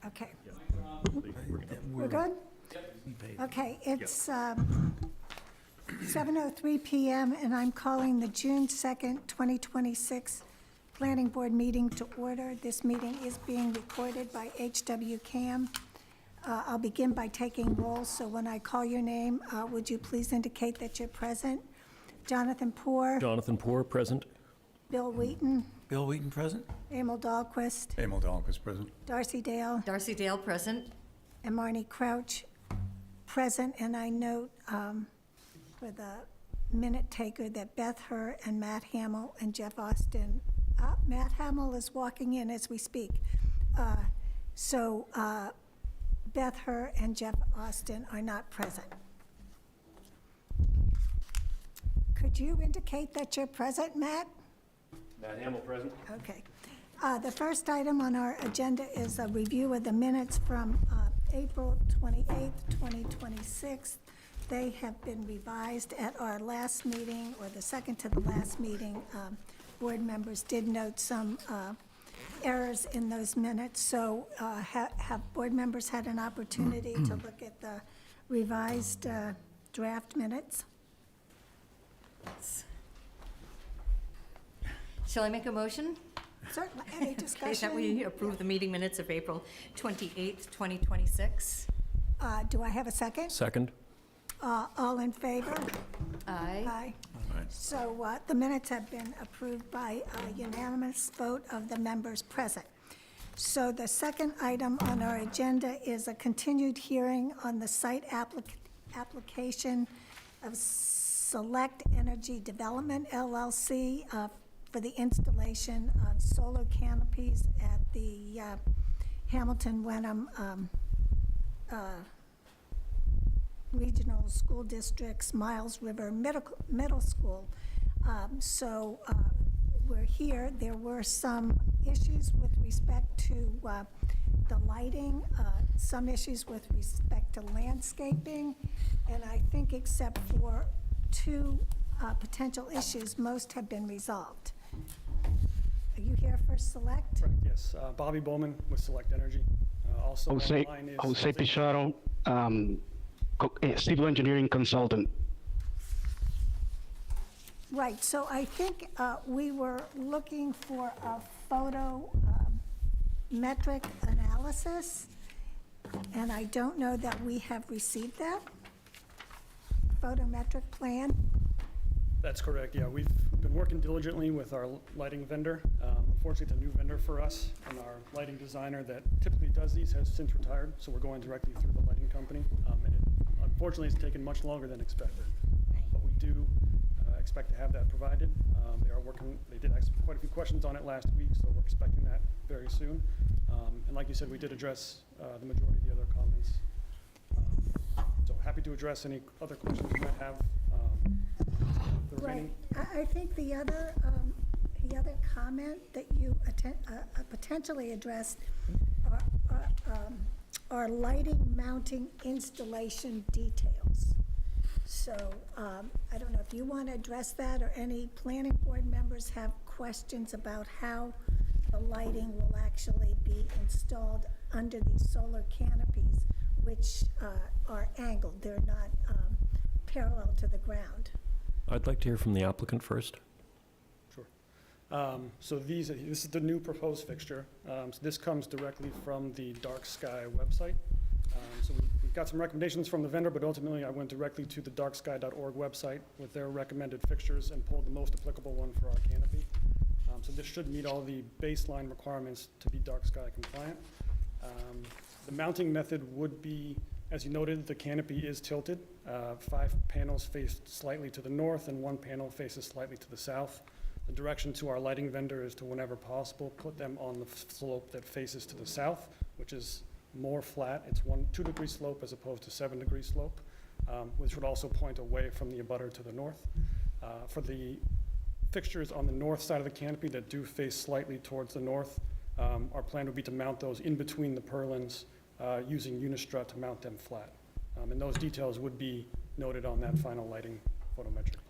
Okay. We're good? Okay, it's 7:03 PM, and I'm calling the June 2nd, 2026 Planning Board meeting to order. This meeting is being recorded by HW Cam. I'll begin by taking roll, so when I call your name, would you please indicate that you're present? Jonathan Poor, Jonathan Poor, present. Bill Wheaton, Bill Wheaton, present. Emil Dahlquist, Emil Dahlquist, present. Darcy Dale, Darcy Dale, present. and Marnie Crouch, present. And I note for the minute taker that Beth Herr and Matt Hamill and Jeff Austin, Matt Hamill is walking in as we speak. So Beth Herr and Jeff Austin are not present. Could you indicate that you're present, Matt? Matt Hamill, present. Okay. The first item on our agenda is a review of the minutes from April 28th, 2026. They have been revised at our last meeting, or the second to the last meeting. Board members did note some errors in those minutes, so have board members had an opportunity to look at the revised draft minutes? Shall I make a motion? Certainly. Any Okay, that discussion? we approve the meeting minutes of April 28th, 2026. Do I have a second? Second. All in favor? Aye. Aye. All right. So the minutes have been approved by a unanimous vote of the members present. So the second item on our agenda is a continued hearing on the site application of Select Energy Development LLC for the installation of solar canopies at the Hamilton Wenham Regional School District's Miles River Middle School. So we're here. There were some issues with respect to the lighting, some issues with respect to landscaping, and I think except for two potential issues, most have been resolved. Are you here for Select? Correct, yes. Bobby Bowman with Select Energy. Also on the line is Jose Pizarro, civil engineering consultant. Right, so I think we were looking for a photo metric analysis, and I don't know that we have received that photometric plan. That's correct, yeah. We've been working diligently with our lighting vendor. Unfortunately, it's a new vendor for us, and our lighting designer that typically does these has since retired, so we're going directly through the lighting company. And it, unfortunately, it's taken much longer than expected. But we do expect to have that provided. They are working, they did ask quite a few questions on it last week, so we're expecting that very soon. And like you said, we did address the majority of the other comments. So happy to address any other questions you might have. The Right, remaining. I think the other comment that you potentially addressed are lighting mounting installation details. So I don't know if you want to address that, or any planning board members have questions about how the lighting will actually be installed under these solar canopies, which are angled. They're not parallel to the ground. I'd like to hear from the applicant first. Sure. So this is the new proposed fixture. So this comes directly from the Dark Sky website. So we've got some recommendations from the vendor, but ultimately I went directly to the darksky.org website with their recommended fixtures and pulled the most applicable one for our canopy. So this should meet all the baseline requirements to be Dark Sky compliant. The mounting method would be, as you noted, the canopy is tilted. 5 panels face slightly to the north and 1 panel faces slightly to the south. The direction to our lighting vendor is to, whenever possible, put them on the slope that faces to the south, which is more flat. It's 2-degree slope as opposed to 7-degree slope, which would also point away from the abutter to the north. For the fixtures on the north side of the canopy that do face slightly towards the north, our plan would be to mount those in between the purlins using Unistrut to mount them flat. And those details would be noted on that final lighting photometric plan.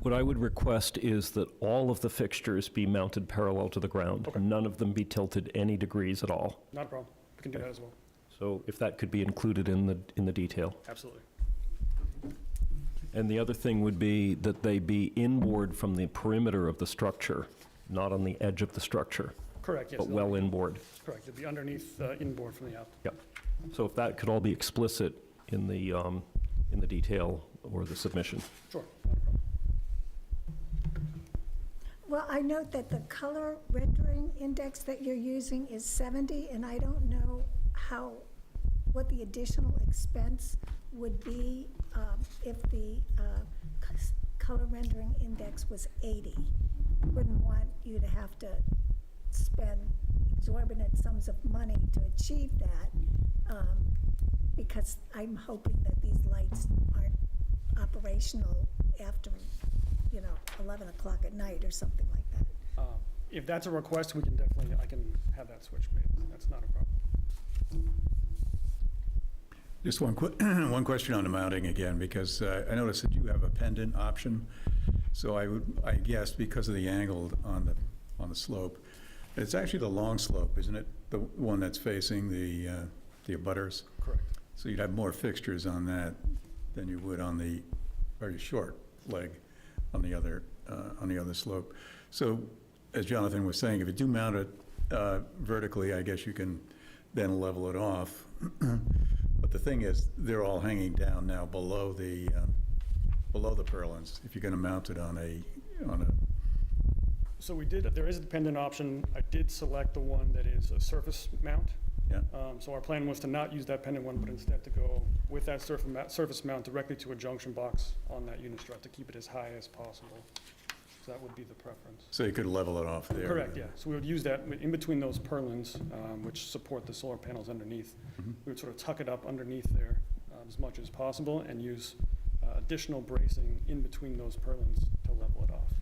What I would request is that all of the fixtures be mounted parallel to the ground. Okay. None of them be tilted any degrees at all. Not a problem. We can do that as well, So if that could be included in the detail. absolutely. And the other thing would be that they be inboard from the perimeter of the structure, not on the edge of the structure, Correct, yes. but well inboard. Correct, it'd be underneath, inboard from the out. So if that could all be explicit in the detail or the submission. Sure, not a problem. Well, I note that the color rendering index that you're using is 70, and I don't know what the additional expense would be if the color rendering index was 80. Wouldn't want you to have to spend exorbitant sums of money to achieve that, because I'm hoping that these lights aren't operational after, 11 o'clock at night or something like that. If that's a request, I can have that switch made. That's not a problem. Just one one question on the mounting again, because I noticed that you have a pendant option. So I guess because of the angle on the slope, it's actually the long slope, isn't it? The one that's facing the abutters? Correct. So you'd have more fixtures on that than you would on the very short leg on the other slope. So as Jonathan was saying, if you do mount it vertically, I guess you can then level it off. But the thing is, they're all hanging down now below the purlins, if you're going to mount it on a, So there is a dependent option. I did select the one that is a surface mount. yeah, So our plan was to not use that pendant one, but instead to go with that surface mount directly to a junction box on that unit strut to keep it as high as possible. So that would be the preference. so you could level it off there. Correct, yeah. So we would use that in between those purlins, which support the solar panels underneath. Mhm. We would sort of tuck it up underneath there as much as possible and use additional bracing in between those purlins to level it off.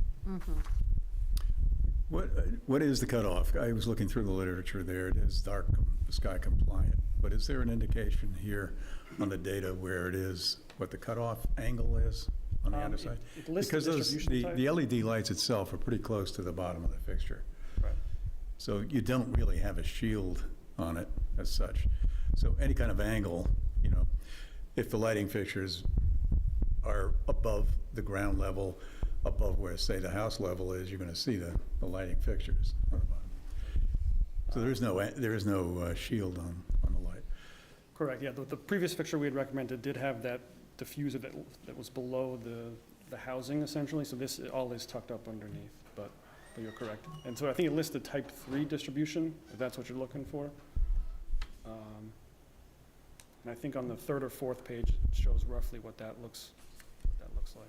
What is the cutoff? I was looking through the literature there. It is dark sky compliant, but is there an indication here on the data where it is, what the cutoff angle is on the underside? It lists the Because distribution type. the LED lights itself are pretty close to the bottom of the fixture. Right. So you don't really have a shield on it as such. So any kind of angle, if the lighting fixtures are above the ground level, above where, say, the house level is, you're going to see the lighting fixtures on the bottom. So there is no shield on the light. Correct, yeah. The previous fixture we had recommended did have that diffuser that was below the housing essentially, so this all is tucked up underneath, but you're correct. And so I think it lists the type 3 distribution, if that's what you're looking for. And I think on the 3rd or 4th page, it shows roughly what that looks like.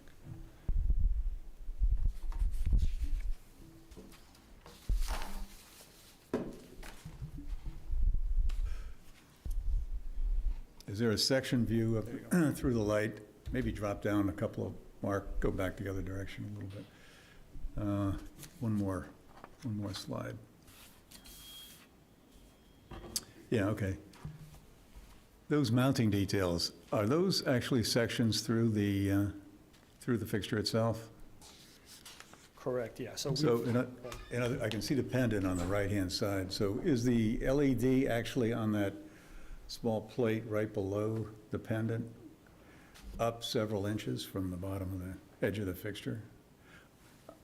Is there a section view There you of, through the light? Maybe drop down a couple of, Mark, go back the other direction a little bit. One more slide. Yeah, okay. Those mounting details, are those actually sections through the fixture itself? Correct, yeah. So So, we've- I can see the pendant on the right-hand side. So is the LED actually on that small plate right below the pendant, up several inches from the bottom of the edge of the fixture?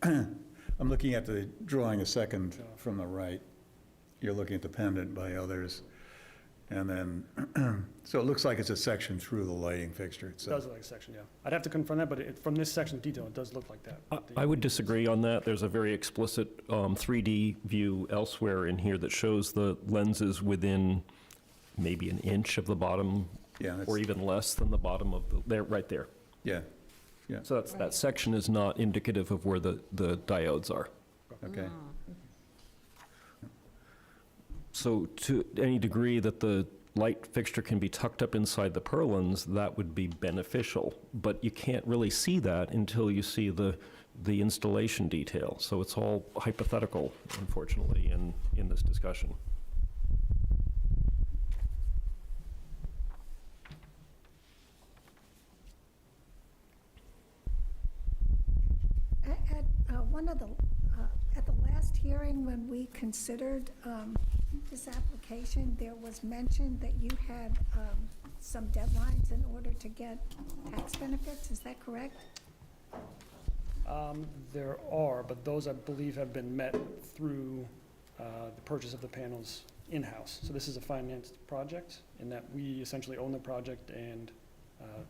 I'm looking at the drawing a second from the right. You're looking at the pendant by others. And then, so it looks like it's a section through the lighting fixture it does itself. look like a section, yeah. I'd have to confirm that, but from this section detail, it does look like that. I would disagree on that. There's a very explicit 3D view elsewhere in here that shows the lenses within maybe an inch of the bottom, Yeah, or even less than the bottom of right there. yeah, So that section is not indicative of where the diodes are. okay. So to any degree that the light fixture can be tucked up inside the purlins, that would be beneficial. But you can't really see that until you see the installation detail. So it's all hypothetical, unfortunately, in this discussion. At one of the, at the last hearing, when we considered this application, there was mention that you had some deadlines in order to get tax benefits, is that correct? There are, but those, I believe, have been met through the purchase of the panels in-house. So this is a financed project in that we essentially own the project and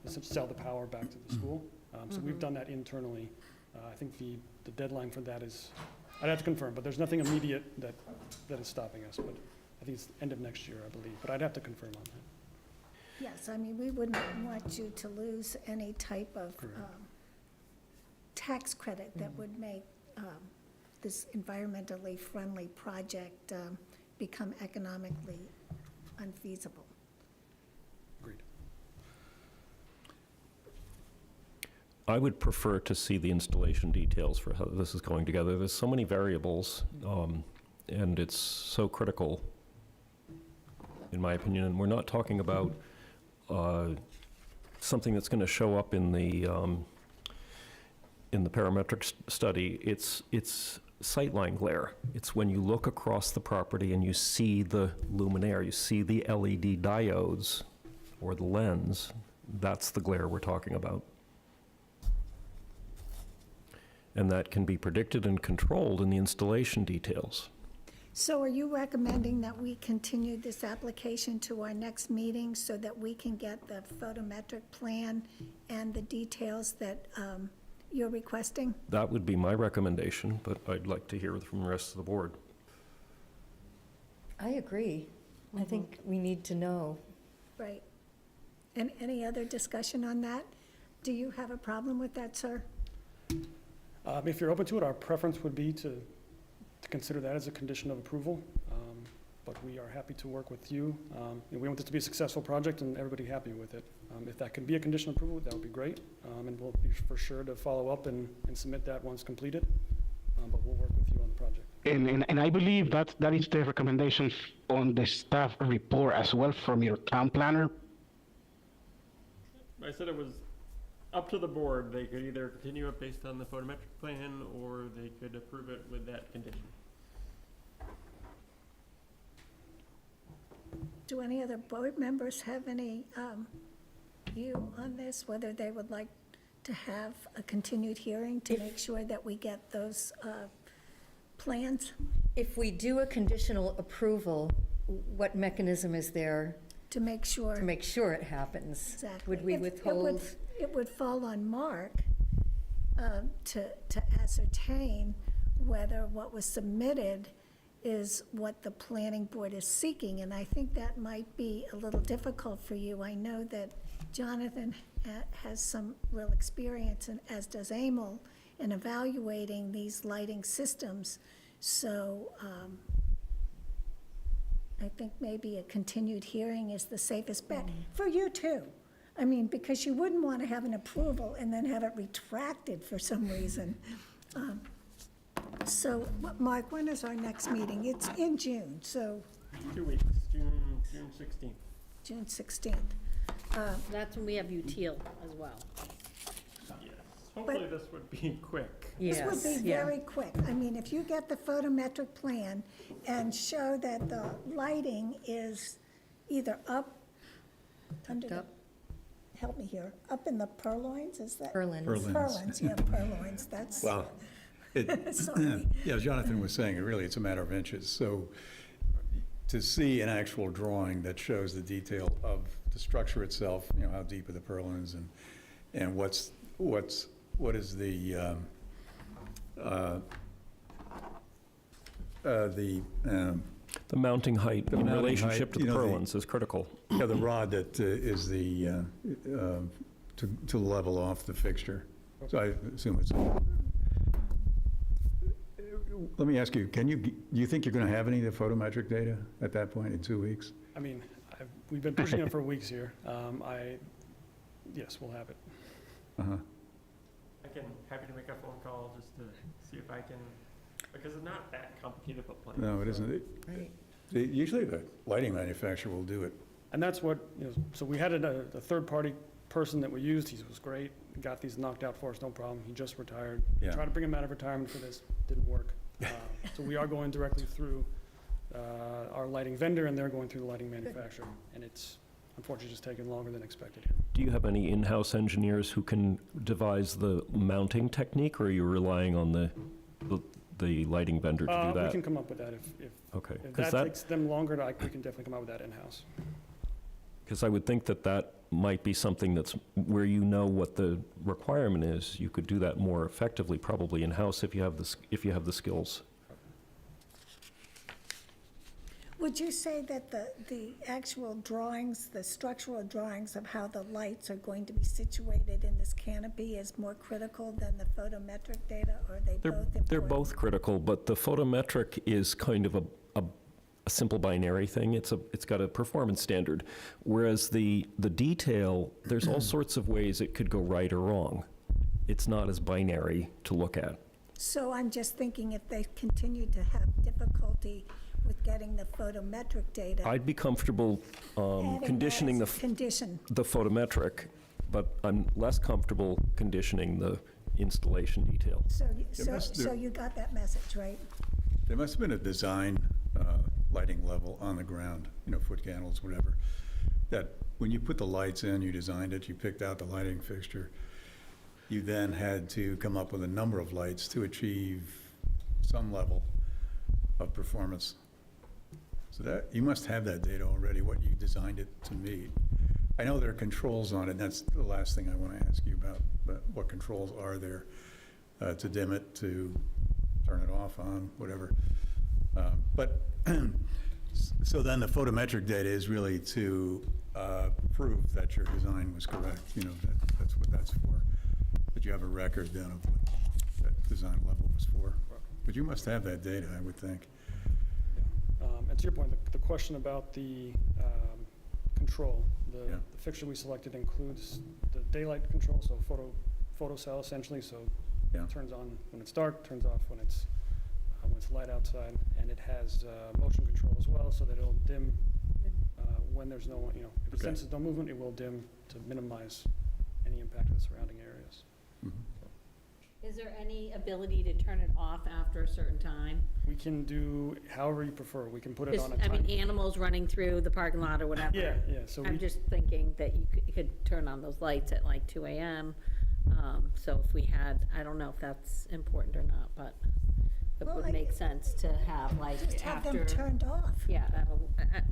sell the power back to the school. So we've done that internally. I think the deadline for that is, I'd have to confirm, but there's nothing immediate that is stopping us. But I think it's end of next year, I believe, but I'd have to confirm on that. Yes, I mean, we wouldn't want you to lose any type of Correct. tax credit that would make this environmentally friendly project become economically unfeasible. Agreed. I would prefer to see the installation details for how this is going together. There's so many variables, and it's so critical, in my opinion. And we're not talking about something that's going to show up in the parametric study. It's sightline glare. It's when you look across the property and you see the luminaire, you see the LED diodes or the lens. That's the glare we're talking about. And that can be predicted and controlled in the installation details. So are you recommending that we continue this application to our next meeting so that we can get the photometric plan and the details that you're requesting? That would be my recommendation, but I'd like to hear from the rest of the board. I agree. I think we need to know. Right. And any other discussion on that? Do you have a problem with that, sir? If you're open to it, our preference would be to consider that as a condition of approval, but we are happy to work with you. And we want this to be a successful project and everybody happy with it. If that can be a condition of approval, that would be great, and we'll be for sure to follow up and submit that once completed, but we'll work with you on the project. And I believe that is the recommendation on the staff report as well from your town planner. I said it was up to the board. They could either continue it based on the photometric plan, or they could approve it with that condition. Do any other board members have any view on this, whether they would like to have a continued hearing to make sure that we get those plans? If we do a conditional approval, what mechanism is there To make sure. to make sure it happens? Exactly. Would we It would- withhold? It would fall on Mark to ascertain whether what was submitted is what the planning board is seeking, and I think that might be a little difficult for you. I know that Jonathan has some real experience, and as does Emil, in evaluating these lighting systems, so I think maybe a continued hearing is the safest bet, for you too. I mean, because you wouldn't want to have an approval and then have it retracted for some reason. So, Mark, when is our next meeting? It's in June, so 2 weeks, June 16th. June 16th. That's when we have Util as well. Yes. Hopefully this would be quick. This would Yes, be yeah. very quick. I mean, if you get the photometric plan and show that the lighting is either up under the, Up. help me here, up in the purloins, is that? Berlin. Purlins, yeah, purloins, that's, Well, sorry. yeah, Jonathan was saying, it's a matter of inches. So to see an actual drawing that shows the detail of the structure itself, how deep are the purlins and what is the The mounting height The in mounting relationship height, to the you know, the- purlins is critical. the rod that is to level off the fixture. So I assume it's, let me ask you, do you think you're going to have any of the photometric data at that point in 2 weeks? I mean, we've been pushing it for weeks here. Yes, we'll have it. Uh-huh. I can, happy to make a phone call just to see if I can, because it's not that complicated of a plan. No, it so- isn't. Right. Usually the lighting manufacturer will do it. And that's what, so we had a third-party person that we used. He was great, got these knocked out for us, no problem. He just retired. Yeah. Tried to bring him out of retirement for this, didn't work. So we are going directly through our lighting vendor, and they're going through the lighting manufacturer. And it's unfortunately just taken longer than expected here. Do you have any in-house engineers who can devise the mounting technique, or are you relying on the lighting vendor to do We that? can come up with that if Okay, if because that takes them longer, we can definitely come up with that in-house. I would think that might be something that's where you know what the requirement is. You could do that more effectively, probably in-house if you have the skills. Would you say that the actual drawings, the structural drawings of how the lights are going to be situated in this canopy is more critical than the photometric data, or are they both important? They're both critical, but the photometric is kind of a simple binary thing. It's got a performance standard, whereas the detail, there's all sorts of ways it could go right or wrong. It's not as binary to look at. So I'm just thinking if they continue to have difficulty with getting the photometric data. I'd be comfortable adding that conditioning as a condition. the photometric, but I'm less comfortable conditioning the installation detail. So you got that message, right? There must have been a design lighting level on the ground, foot candles, whatever, that when you put the lights in, you designed it, you picked out the lighting fixture, you then had to come up with a number of lights to achieve some level of performance. So that, you must have that data already, what you designed it to meet. I know there are controls on it, and that's the last thing I want to ask you about, but what controls are there to dim it, to turn it off, on, whatever. But, so then the photometric data is really to prove that your design was correct, that's what that's for. That you have a record then of what that design level was for. But you must have that data, I would think. And to your point, the question about the control, the Yeah. fixture we selected includes the daylight control, so photo cell essentially, so Yeah. it turns on when it's dark, turns off when it's light outside, and it has motion control as well, so that it'll dim when there's no, if it Okay. senses no movement, it will dim to minimize any impact of the surrounding areas. Mhm. Is there any ability to turn it off after a certain time? We can do however you prefer. We can put it Just, on a I time. mean, animals running through the parking lot or whatever. Yeah, so I'm just thinking that you could turn on those lights at like 2 a.m. So if we had, I don't know if that's important or not, but it Well, would make sense to have like Just have them after, turned off. yeah, After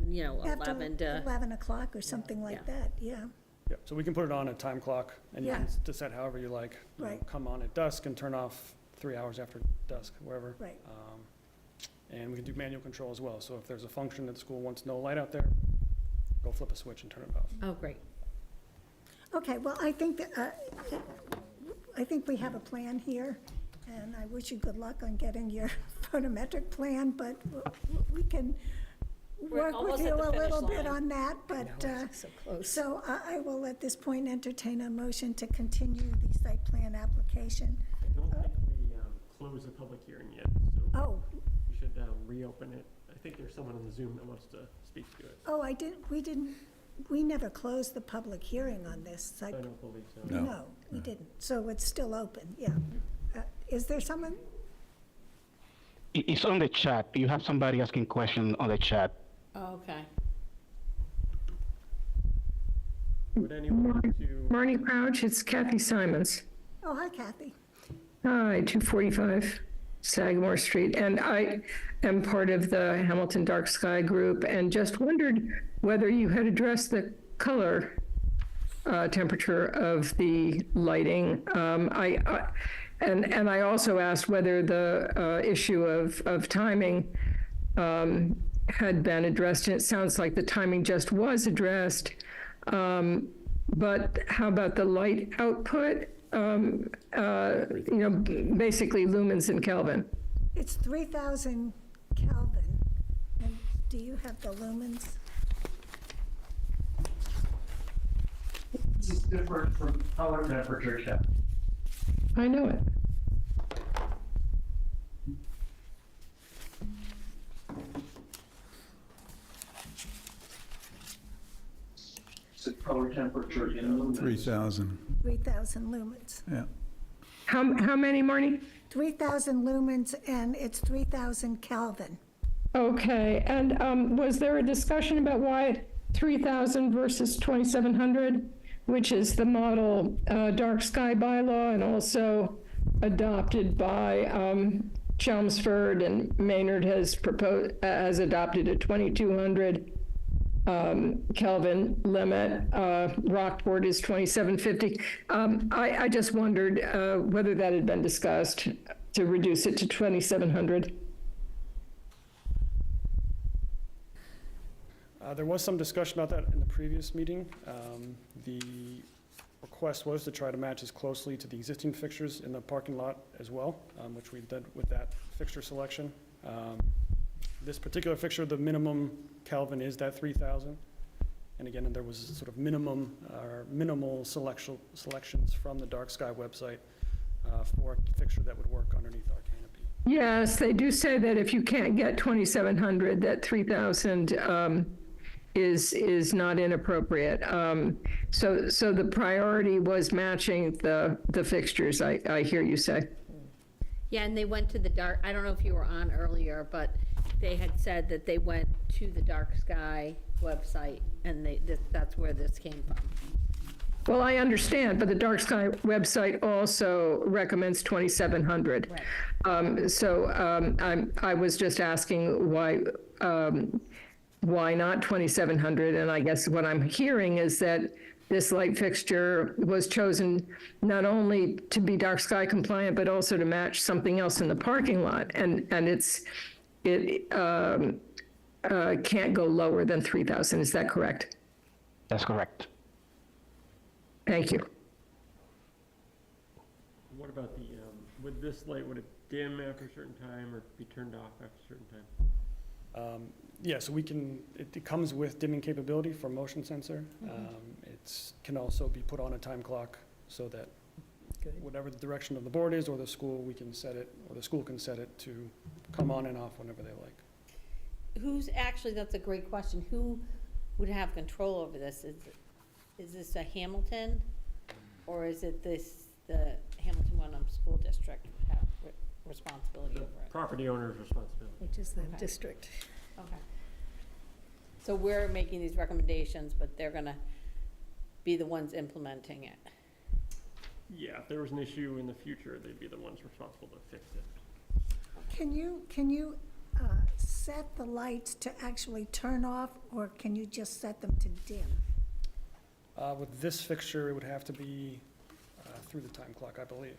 11 to, 11 o'clock or something like Yeah. that, yeah. Yeah, so we can put it on a time clock, and you Yeah. can decide however you like. Right. Come on at dusk and turn off 3 hours after dusk, wherever. Right. And we can do manual control as well, so if there's a function that the school wants no light out there, go flip a switch and turn it off. oh, great. Okay, well, I think we have a plan here, and I wish you good luck on getting your photometric plan, but we can We're work with almost you at the a little finish bit line. on that, but, So close. so I will at this point entertain a motion to continue the site plan application. I don't think we closed the public hearing yet, so Oh, we should reopen it. I think there's someone on the Zoom that wants to speak to it. we never closed the public hearing on this site. I don't believe so. No. No, we didn't, so it's still open, yeah. Is there someone? It's on the chat. You have somebody asking questions on the chat. Oh, okay. Would anyone like to? Marnie Crouch, it's Kathy Simons. Oh, hi Kathy. Hi, 245 Sagamore Street. And I am part of the Hamilton Dark Sky Group and just wondered whether you had addressed the color temperature of the lighting. And I also asked whether the issue of timing had been addressed. And it sounds like the timing just was addressed. But how about the light output? Basically lumens in Kelvin. It's 3,000 Kelvin. And do you have the lumens? This is different from color temperature check. I know it. It's a color temperature in lumens. 3,000, 3,000 lumens. yeah. How many, Marnie? 3,000 lumens, and it's 3,000 Kelvin. Okay, and was there a discussion about why 3,000 versus 2,700, which is the model dark sky bylaw and also adopted by Chelmsford, and Maynard has adopted a 2,200 Kelvin limit. Rockport is 2,750. I just wondered whether that had been discussed to reduce it to 2,700. There was some discussion about that in the previous meeting. The request was to try to match as closely to the existing fixtures in the parking lot as well, which we did with that fixture selection. This particular fixture, the minimum Kelvin is that 3,000. And again, there was sort of minimal selections from the Dark Sky website for a fixture that would work underneath our canopy. Yes, they do say that if you can't get 2,700, that 3,000 is not inappropriate. So the priority was matching the fixtures, I hear you say. Yeah, and they went to the dark, I don't know if you were on earlier, but they had said that they went to the Dark Sky website, and that's where this came from. Well, I understand, but the Dark Sky website also recommends 2,700. Right. I was just asking why not 2,700? And I guess what I'm hearing is that this light fixture was chosen not only to be dark sky compliant, but also to match something else in the parking lot. And it can't go lower than 3,000. Is that correct? That's correct. Thank you. What about the, would this light, would it dim after a certain time or be turned off after a certain time? Yeah, so it comes with dimming capability for motion sensor. It can also be put on a time clock so that whatever the direction of the board is or the school, we can set it, or the school can set it to come on and off whenever they like. That's a great question. Who would have control over this? Is this a Hamilton, or is it the Hamilton Wenham School District have responsibility over it? Property owner's responsibility. Which is the Okay. district. Okay. So we're making these recommendations, but they're gonna be the ones implementing it. Yeah, if there was an issue in the future, they'd be the ones responsible to fix it. Can you set the lights to actually turn off, or can you just set them to dim? With this fixture, it would have to be through the time clock, I believe.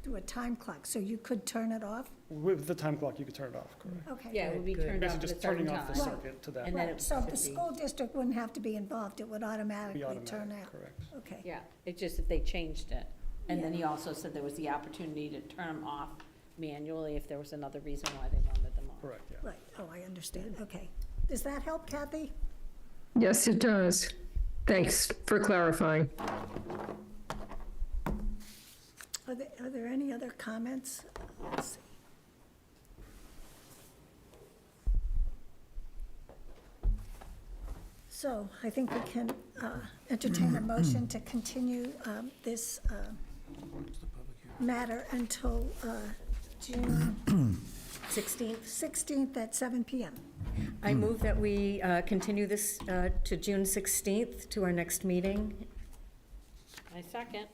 Do a time clock, so you could turn it off? With the time clock, you could turn it off, correct? Okay. Yeah, it would be turned off Basically at a just certain turning off the time. circuit to that. And then Right, it so would the be- school district wouldn't have to be involved, it would automatically Be turn automatic, out? correct. Okay. Yeah, it's just if they changed it. And then Yeah. he also said there was the opportunity to turn them off manually if there was another reason why they wanted them off. Correct, yeah. Right, oh, I understand, okay. Does that help, Kathy? Yes, it does. Thanks for clarifying. Are there any other comments? Let's see. So I think we can entertain a motion to continue this matter until June 16th at 7 PM. I move that we continue this to June 16th, to our next meeting. I second.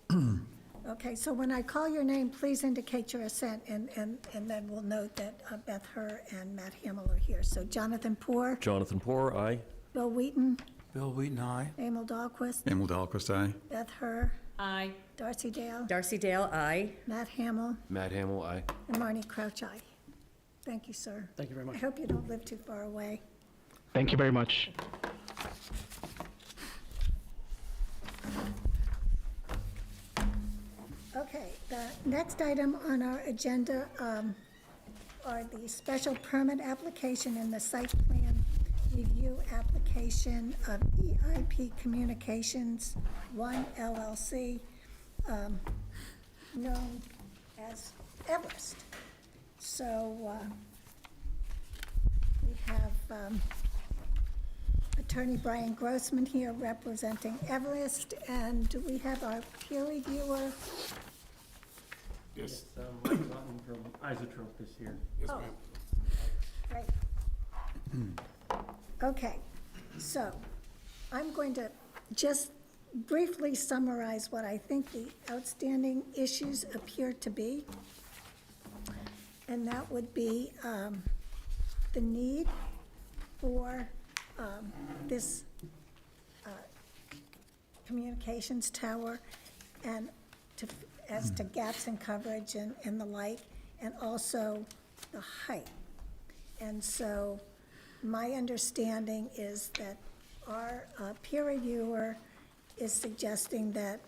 Okay, so when I call your name, please indicate your assent, and then we'll note that Beth Herr and Matt Hamel are here. So Jonathan Poor, Jonathan Poor, aye. Bill Wheaton, Bill Wheaton, aye. Emil Dahlquist, Emil Dahlquist, aye. Beth Herr, Aye. Darcy Dale, Darcy Dale, aye. Matt Hamel, Matt Hamel, aye. and Marnie Crouch, aye. Thank you, sir. Thank you very I much. hope you don't live too far away. Thank you very much. Okay, the next item on our agenda are the special permit application and the site plan review application of EIP Communications 1 LLC, known as Everest. So we have Attorney Brian Grossman here representing Everest, and do we have our peer reviewer? Yes. Mike Lawton from Isotrope is here. Oh, great. Okay, so I'm going to just briefly summarize what I think the outstanding issues appear to be. And that would be the need for this communications tower and as to gaps in coverage and the like, and also the height. And so my understanding is that our peer reviewer is suggesting that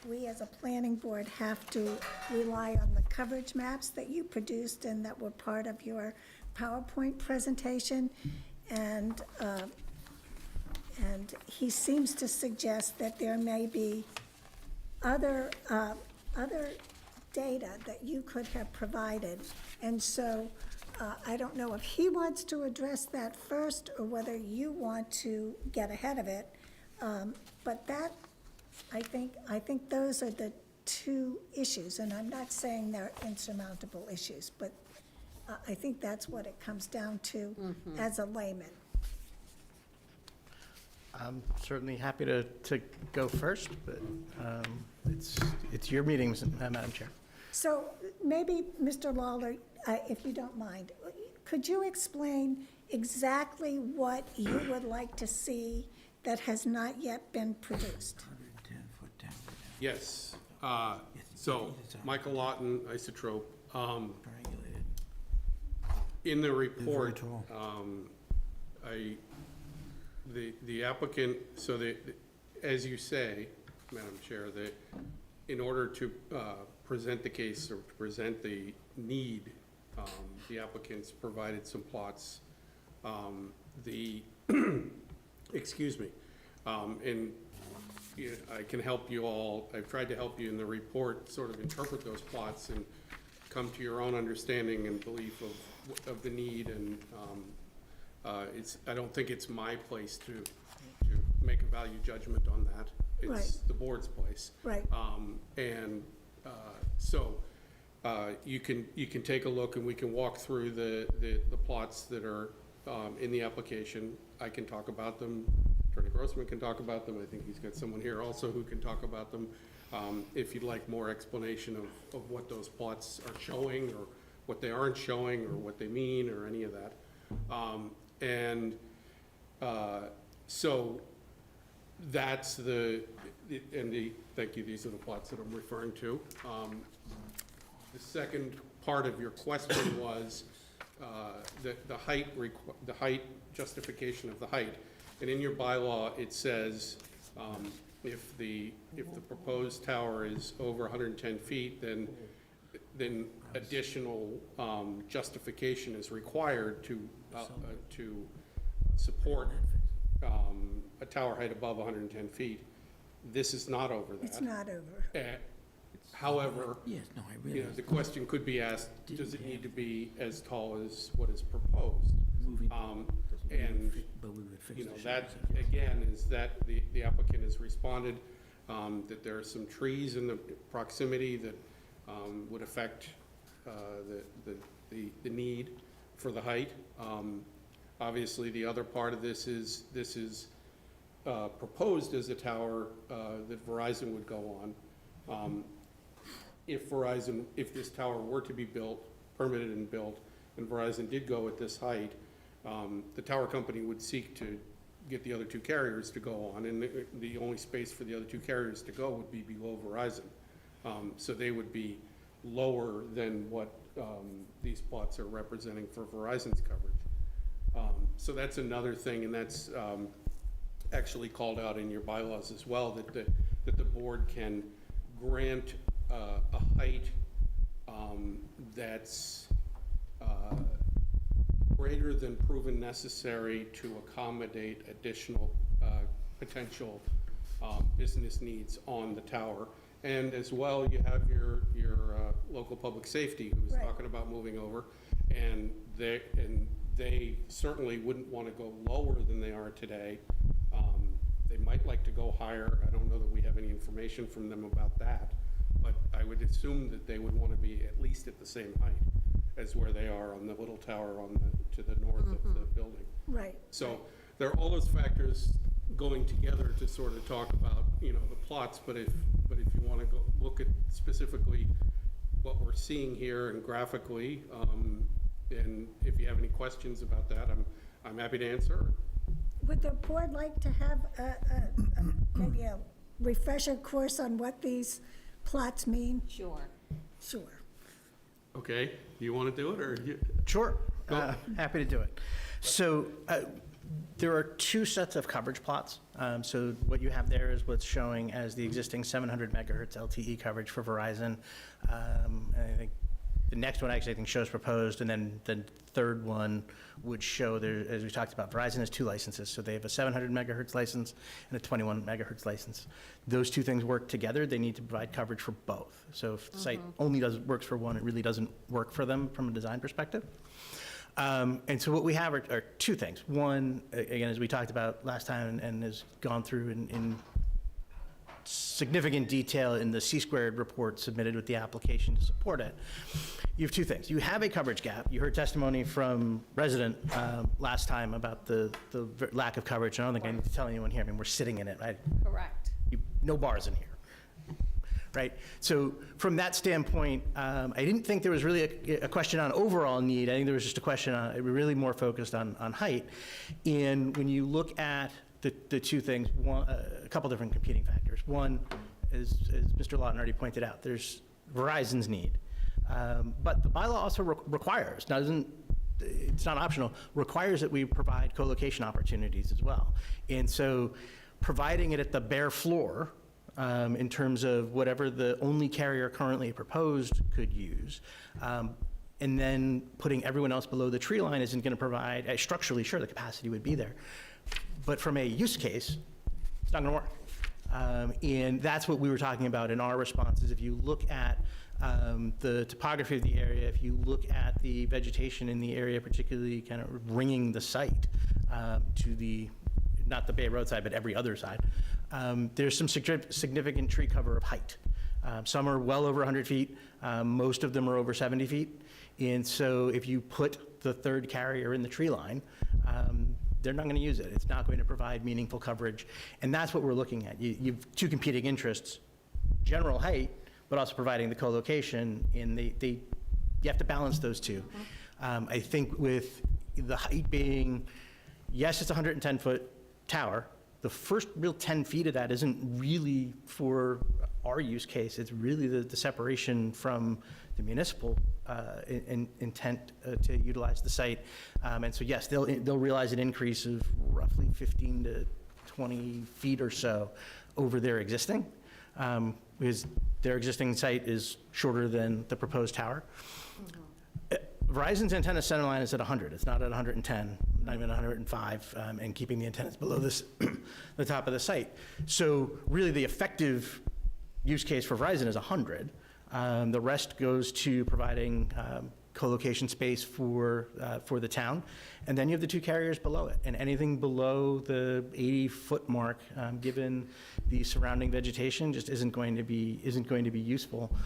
we as a planning board have to rely on the coverage maps that you produced and that were part of your PowerPoint presentation. And he seems to suggest that there may be other data that you could have provided. And so I don't know if he wants to address that first or whether you want to get ahead of it. But that, I think those are the two issues, and I'm not saying they're insurmountable issues, but I think that's what it comes down to as a layman. I'm certainly happy to go first, but it's your meetings, Madam Chair. So maybe, Mr. Lawler, if you don't mind, could you explain exactly what you would like to see that has not yet been produced? Yes. So, Michael Lawton, Isotrope. In the report, the applicant, so as you say, Madam Chair, that in order to present the case or to present the need, the applicants provided some plots. Excuse me, and I can help you all. I've tried to help you in the report sort of interpret those plots and come to your own understanding and belief of the need. And I don't think it's my place to make a value judgment on that. It's Right. the board's place. Right. So you can take a look and we can walk through the plots that are in the application. I can talk about them. Attorney Grossman can talk about them. I think he's got someone here also who can talk about them. If you'd like more explanation of what those plots are showing or what they aren't showing or what they mean or any of that. So that's thank you, these are the plots that I'm referring to. The second part of your question was the height justification of the height. And in your bylaw, it says if the proposed tower is over 110 feet, then additional justification is required to support a tower height above 110 feet. This is not over that. It's not over. However, the question could be asked, does it need to be as tall as what is proposed? That, again, is that the applicant has responded that there are some trees in the proximity that would affect the need for the height. Obviously, the other part of this is proposed as a tower that Verizon would go on. If this tower were to be built, permitted and built, and Verizon did go at this height, the tower company would seek to get the other two carriers to go on, and the only space for the other two carriers to go would be below Verizon. So they would be lower than what these plots are representing for Verizon's coverage. So that's another thing, and that's actually called out in your bylaws as well, that the board can grant a height that's greater than proven necessary to accommodate additional potential business needs on the tower. And as well, you have your local public safety who's Right. talking about moving over, and they certainly wouldn't want to go lower than they are today. They might like to go higher. I don't know that we have any information from them about that, but I would assume that they would want to be at least at the same height. as where they are on the little tower to the north of the building. Right. So there are all those factors going together to sort of talk about, the plots, but if you want to go look at specifically what we're seeing here and graphically, and if you have any questions about that, I'm happy to answer. Would the board like to have maybe a refresher course on what these plots mean? Sure. Sure. Okay, you want to do it, or you? Sure, Go. happy to do it. So there are two sets of coverage plots. So what you have there is what's showing as the existing 700 megahertz LTE coverage for Verizon. And I think the next one actually I think shows proposed, and then the third one would show there, as we talked about, Verizon has two licenses. So they have a 700 megahertz license and a 21 megahertz license. Those two things work together. They need to provide coverage for both. So if the site only works for one, it really doesn't work for them from a design perspective. And so what we have are two things. One, again, as we talked about last time and has gone through in significant detail in the C-squared report submitted with the application to support it, you have two things. You have a coverage gap. You heard testimony from resident last time about the lack of coverage. I don't think I need to tell anyone here. I mean, we're sitting in it, right? Correct. No bars in here. Right? So from that standpoint, I didn't think there was really a question on overall need. I think there was just a question on, really more focused on height. And when you look at the two things, one, a couple different competing factors. One, as Mr. Lawton already pointed out, there's Verizon's need. But the bylaw also requires, it's not optional, requires that we provide co-location opportunities as well. And so providing it at the bare floor, in terms of whatever the only carrier currently proposed could use, and then putting everyone else below the tree line isn't going to provide, structurally, sure, the capacity would be there. But from a use case, it's not going to work. And that's what we were talking about in our responses. If you look at the topography of the area, if you look at the vegetation in the area, particularly kind of ringing the site to the, not the Bay Road side, but every other side, there's some significant tree cover of height. Some are well over 100 feet. Most of them are over 70 feet. And so if you put the third carrier in the tree line, they're not going to use it. It's not going to provide meaningful coverage. And that's what we're looking at. You have two competing interests, general height, but also providing the co-location. And you have to balance those two. I think with the height being, yes, it's a 110-foot tower. The first real 10 feet of that isn't really for our use case. It's really the separation from the municipal intent to utilize the site. And so, yes, they'll realize an increase of roughly 15 to 20 feet or so over their existing, because their existing site is shorter than the proposed tower. Verizon's antenna center line is at 100. It's not at 110, not even 105, and keeping the antennas below this, the top of the site. So really the effective use case for Verizon is 100. The rest goes to providing co-location space for the town. And then you have the two carriers below it. And anything below the 80-foot mark, given the surrounding vegetation, just isn't going to be useful.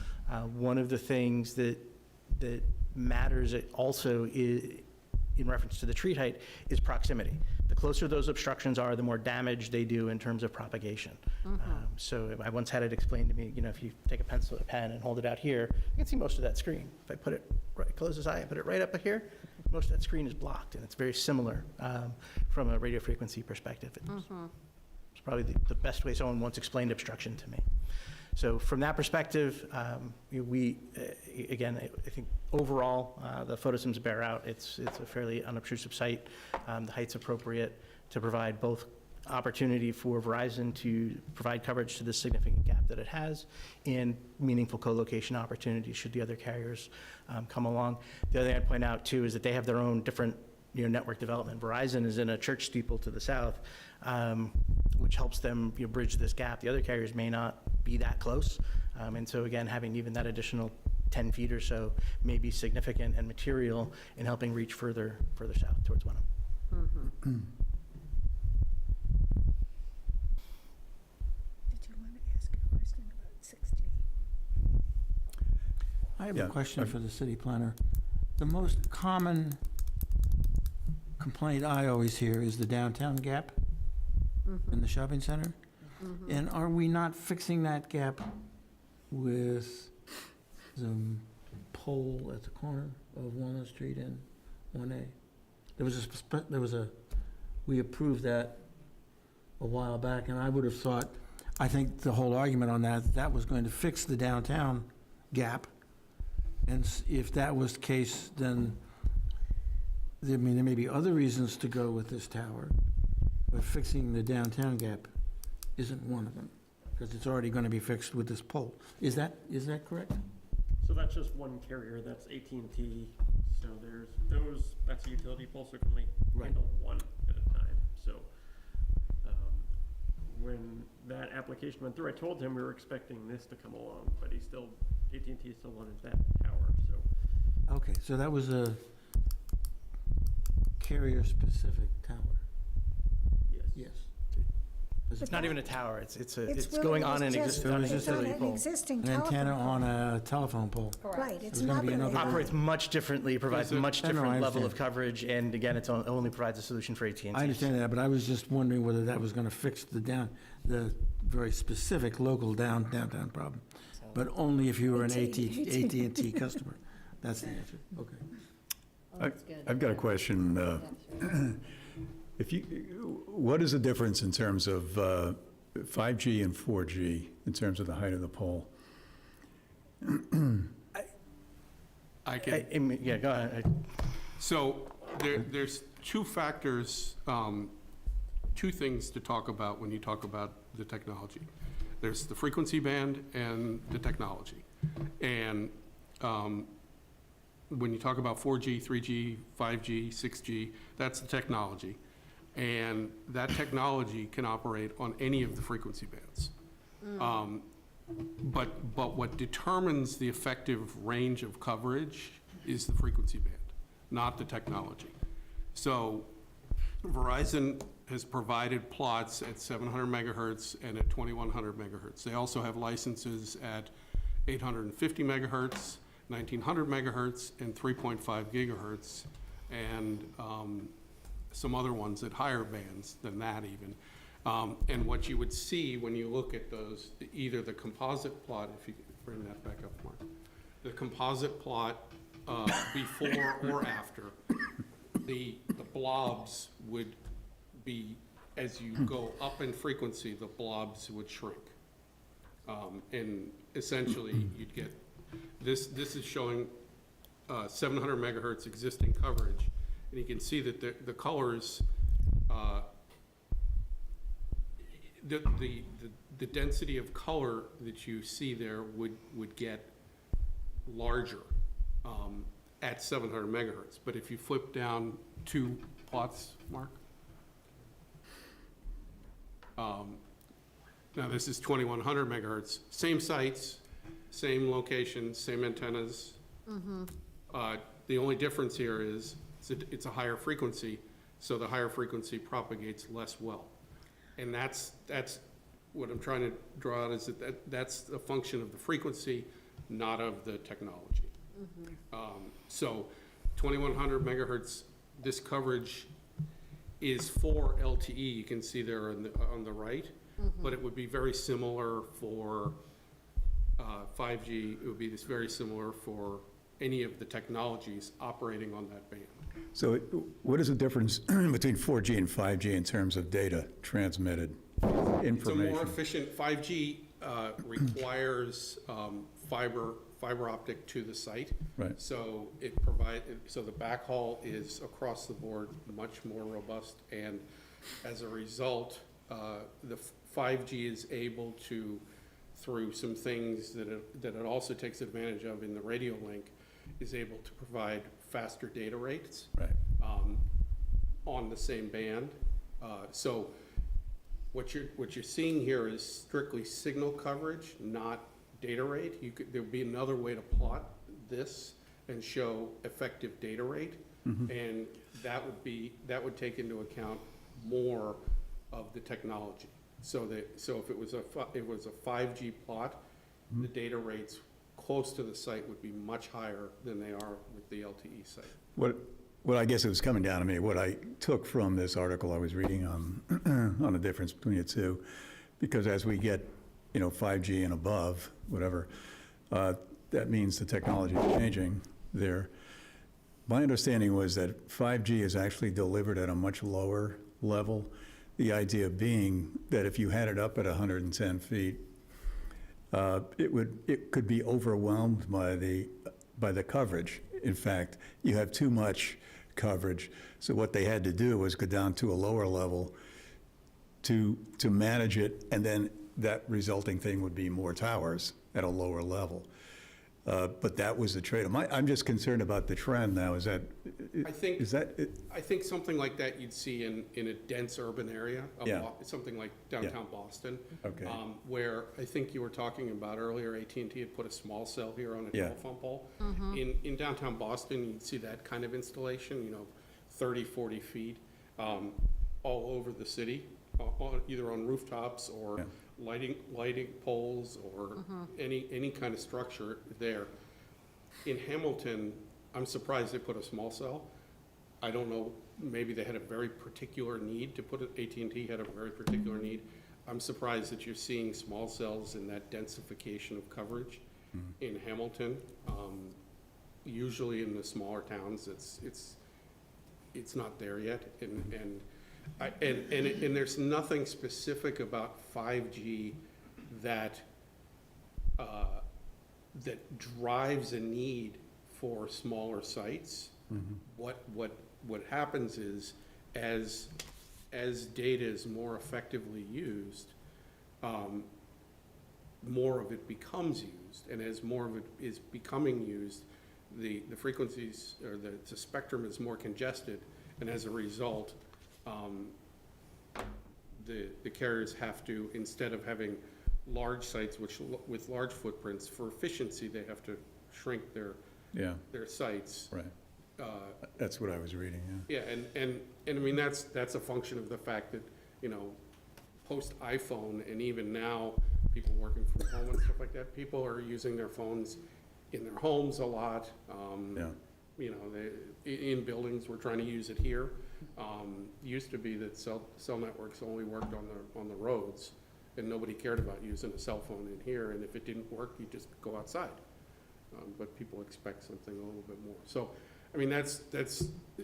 One of the things that matters also is, in reference to the tree height, is proximity. The closer those obstructions are, the more damage they do in terms of propagation. So I once had it explained to me, if you take a pencil, a pen, and hold it out here, you can see most of that screen. If I put it right, close this eye, and put it right up here, most of that screen is blocked, and it's very similar from a radio frequency perspective. It's probably the best way someone once explained obstruction to me. So from that perspective, again, I think overall, the photosims bear out. It's a fairly unobtrusive site. The height's appropriate to provide both opportunity for Verizon to provide coverage to the significant gap that it has, and meaningful co-location opportunities should the other carriers come along. The other thing I'd point out too is that they have their own different network development. Verizon is in a church steeple to the south, which helps them bridge this gap. The other carriers may not be that close. And so again, having even that additional 10 feet or so may be significant and material in helping reach further south towards Wenham. Did you want to ask a question about 60? I have Yeah, a question for the city planner. The most common complaint I always hear is the downtown gap in the shopping center. And are we not fixing that gap with the pole at the corner of Walnut Street and 1A? We approved that a while back, and I would have thought, I think the whole argument on that was going to fix the downtown gap. And if that was the case, then, there may be other reasons to go with this tower, but fixing the downtown gap isn't one of them, because it's already going to be fixed with this pole. Is that correct? So that's just one carrier, that's AT&T, so there's those, that's a utility pole, so it can only handle one at a time, so. When that application went through, I told him we were expecting this to come along, but AT&T still wanted that tower, so. Okay, so that was a carrier-specific tower? Yes. Yes. It's not even a tower, it's really going on an just- existing it's on an pole. existing An telephone antenna pole. on a telephone pole. Right, it's There's gonna not be really. another- Operates much differently, provides a much I know, I different level understand. of coverage, and again, it only provides a solution for AT&T. I understand that, but I was just wondering whether that was going to fix the very specific local downtown problem. But only if you were an AT&T customer. That's the answer, okay. That's good. I've got a question. What is the difference in terms of 5G and 4G in terms of the height of the pole? Yeah, go ahead. So there's two factors, two things to talk about when you talk about the technology. There's the frequency band and the technology. And when you talk about 4G, 3G, 5G, 6G, that's the technology. And that technology can operate on any of the frequency bands. But what determines the effective range of coverage is the frequency band, not the technology. So Verizon has provided plots at 700 megahertz and at 2100 megahertz. They also have licenses at 850 megahertz, 1900 megahertz, and 3.5 gigahertz, and some other ones at higher bands than that even. And what you would see when you look at those, either the composite plot, if you could bring that back up, Mark, the composite plot before or after, the blobs would be, as you go up in frequency, the blobs would shrink. And essentially, you'd get, this is showing 700 megahertz existing coverage, and you can see that the colors, the density of color that you see there would get larger at 700 megahertz. But if you flip down 2 plots, Mark. Now this is 2100 megahertz, same sites, same locations, same antennas. The only difference here is it's a higher frequency, so the higher frequency propagates less well. And that's what I'm trying to draw out, is that's a function of the frequency, not of the technology. So 2100 megahertz, this coverage is for LTE. You can see there on the right, but it would be very similar for 5G. It would be very similar for any of the technologies operating on that band. So what is the difference between 4G and 5G in terms of data transmitted, It's a information? more efficient, 5G requires fiber optic to the site. Right. So so the backhaul is across the board much more robust, and as a result, the 5G is able to, through some things that it also takes advantage of in the radio link, is able to provide faster data rates. Right. On the same band. So what you're seeing here is strictly signal coverage, not data rate. There would be another way to plot this and show effective data rate, and that would take into account more of the technology. So if it was a 5G plot, the data rates close to the site would be much higher than they are with the LTE site. What I guess it was coming down to me, what I took from this article I was reading on, on the difference between the two, because as we get, 5G and above, whatever, that means the technology is changing there. My understanding was that 5G is actually delivered at a much lower level. The idea being that if you had it up at 110 feet, it could be overwhelmed by the coverage. In fact, you have too much coverage. So what they had to do was go down to a lower level to manage it, and then that resulting thing would be more towers at a lower level. But that was the trade-off. I'm just concerned about the trend now. Is that? I think, is that it? I think something like that you'd see in a dense urban area, something like downtown Boston. Okay. Where I think you were talking about earlier, AT&T had put a small cell here on a telephone pole. In downtown Boston, you'd see that kind of installation, 30, 40 feet, all over the city, either on rooftops or lighting poles or any kind of structure there. In Hamilton, I'm surprised they put a small cell. I don't know, maybe they had a very particular need to put it, AT&T had a very particular need. I'm surprised that you're seeing small cells in that densification of coverage in Hamilton. Usually in the smaller towns, it's not there yet, and there's nothing specific about 5G that that drives a need for smaller sites. What happens is, as data is more effectively used, more of it becomes used, and as more of it is becoming used, the frequencies or the spectrum is more congested, and as a result, the carriers have to, instead of having large sites with large footprints, for efficiency, they have to shrink their sites. Right. That's what I was reading, Yeah, and I mean, that's a function of the fact that, post iPhone, and even now, people working from home and stuff like that, people are using their phones in their homes a lot. In buildings, we're trying to use it here. Used to be that cell networks only worked on the roads, and nobody cared about using a cell phone in here, and if it didn't work, you just go outside. But people expect something a little bit more. So, I mean, that's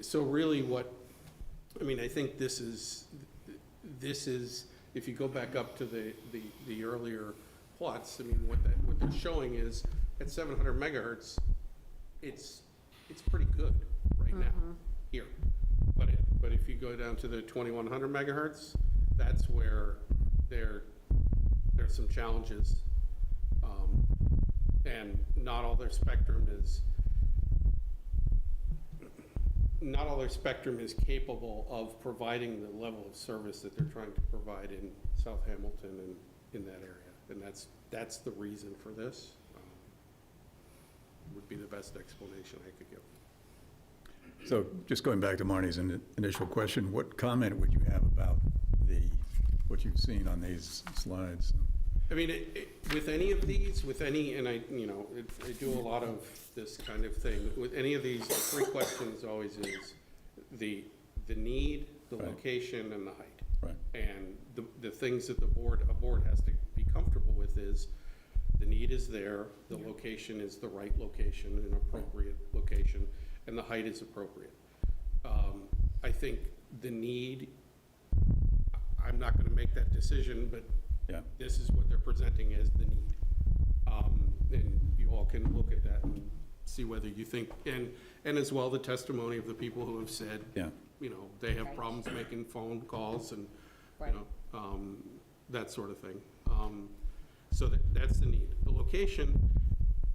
so really what, I mean, I think this is, if you go back up to the earlier plots, I mean, what they're showing is at 700 megahertz, it's pretty good right now here. But if you go down to the 2100 megahertz, that's where there's some challenges, and not all their spectrum is capable of providing the level of service that they're trying to provide in South Hamilton and in that area, and that's the reason for this. Would be the best explanation I could give. So just going back to Marnie's initial question, what comment would you have about what you've seen on these slides? I mean, with any of these, and I do a lot of this kind of thing. With any of these, 3 questions always is the need, the location, and the height. Right. And the things that a board has to be comfortable with is the need is there, the location is the right location, an appropriate location, and the height is appropriate. I think the need, I'm not going to make that decision, but this is what they're presenting as the need. And you all can look at that and see whether you think, and as well the testimony of the people who have said, they have problems making phone calls and that sort of thing. So that's the need. The location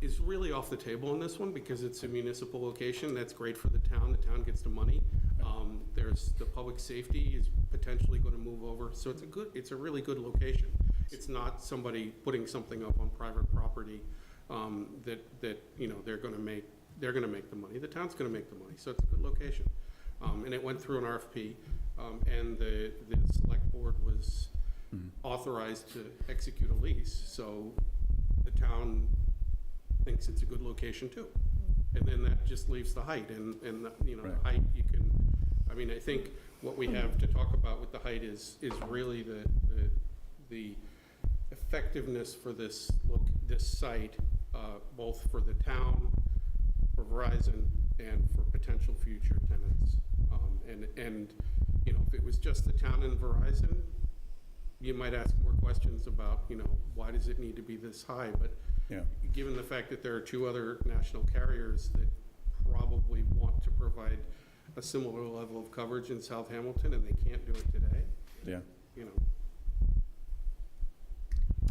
is really off the table in this one because it's a municipal location. That's great for the town. The town gets the money. There's the public safety is potentially going to move over. So it's a really good location. It's not somebody putting something up on private property that they're going to make the money. The town's going to make the money. So it's a good location. And it went through an RFP, and the select board was authorized to execute a lease. So the town thinks it's a good location too. And then that just leaves the height, and, you know, the Right. height, you can, I mean, I think what we have to talk about with the height is really the effectiveness for this site, both for the town, for Verizon, and for potential future tenants. And, you know, if it was just the town and Verizon, you might ask more questions about, you know, why does it need to be this high? But Yeah. given the fact that there are two other national carriers that probably want to provide a similar level of coverage in South Hamilton, and they can't do it today, Yeah, you know.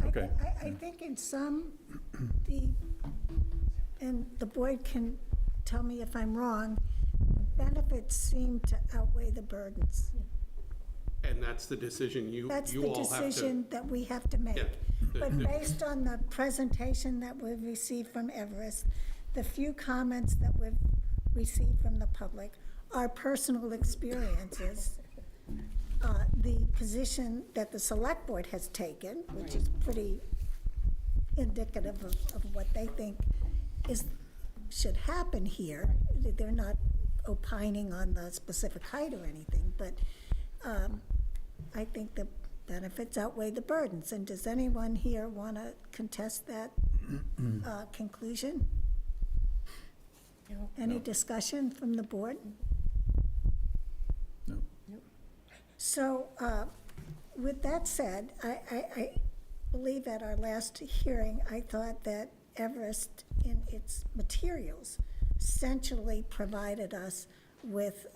Okay. I think in some, and the board can tell me if I'm wrong, benefits seem to outweigh the burdens. And that's the decision you all have That's to. the decision that we have to make. Yeah. But based on the presentation that we've received from Everest, the few comments that we've received from the public, our personal experiences, the position that the select board has taken, which is pretty indicative of what they think should happen here. They're not opining on the specific height or anything, but I think the benefits outweigh the burdens. And does anyone here want to contest that conclusion? No. Any discussion from the board? No. So, with that said, I believe at our last hearing, I thought that Everest, in its materials, essentially provided us with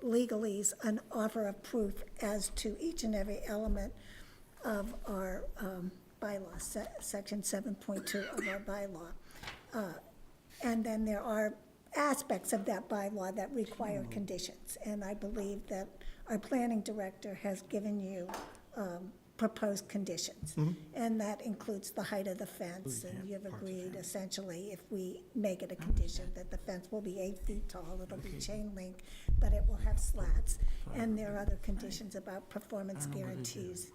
legalese an offer of proof as to each and every element of our bylaw, section 7.2 of our bylaw. And then there are aspects of that bylaw that require conditions. And I believe that our planning director has given you proposed conditions. And that includes the height of the fence, and you've agreed essentially, if we make it a condition, that the fence will be 8 feet tall, it'll be chain link, but it will have slats. And there are other conditions about performance guarantees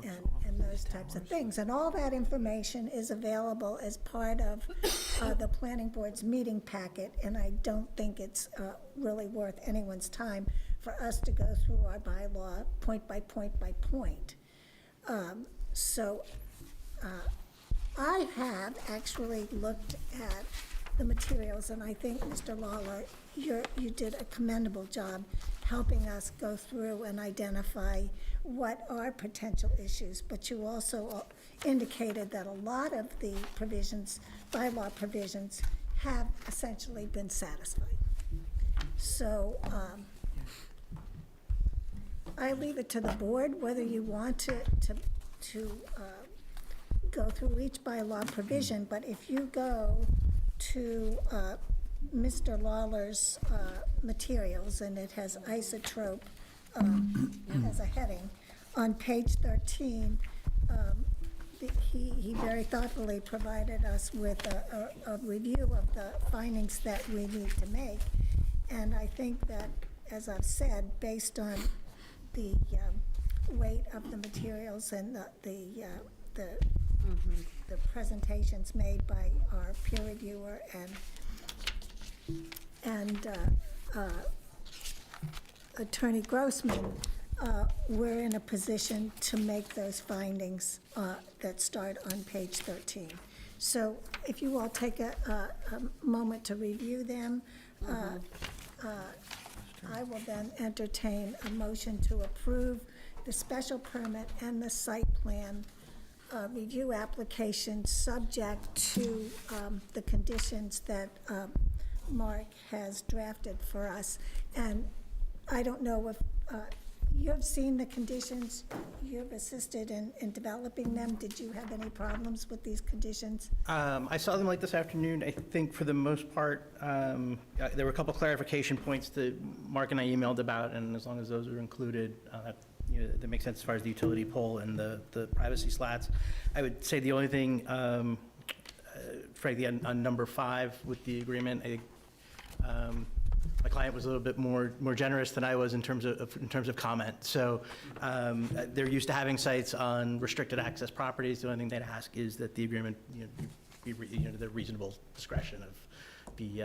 and those types of things. And all that information is available as part of the planning board's meeting packet, and I don't think it's really worth anyone's time for us to go through our bylaw point by point by point. So I have actually looked at the materials, and I think, Mr. Lawler, you did a commendable job helping us go through and identify what are potential issues, but you also indicated that a lot of the provisions, bylaw provisions, have essentially been satisfied. So I leave it to the board whether you want to go through each bylaw provision, but if you go to Mr. Lawler's materials, and it has isotrope as a heading, on page 13, he very thoughtfully provided us with a review of the findings that we need to make. And I think that, as I've said, based on the weight of the materials and the presentations made by our peer reviewer and Attorney Grossman, we're in a position to make those findings that start on page 13. So if you all take a moment to review them, I will then entertain a motion to approve the special permit and the site plan review application, subject to the conditions that Mark has drafted for us. And I don't know if you have seen the conditions, you've assisted in developing them. Did you have any problems with these conditions? I saw them like this afternoon. I think for the most part, there were a couple clarification points that Mark and I emailed about, and as long as those are included, that makes sense as far as the utility pole and the privacy slats. I would say the only thing, frankly, on number 5 with the agreement, I think my client was a little bit more generous than I was in terms of comment. So they're used to having sites on restricted access properties. The only thing they'd ask is that the agreement the reasonable discretion of the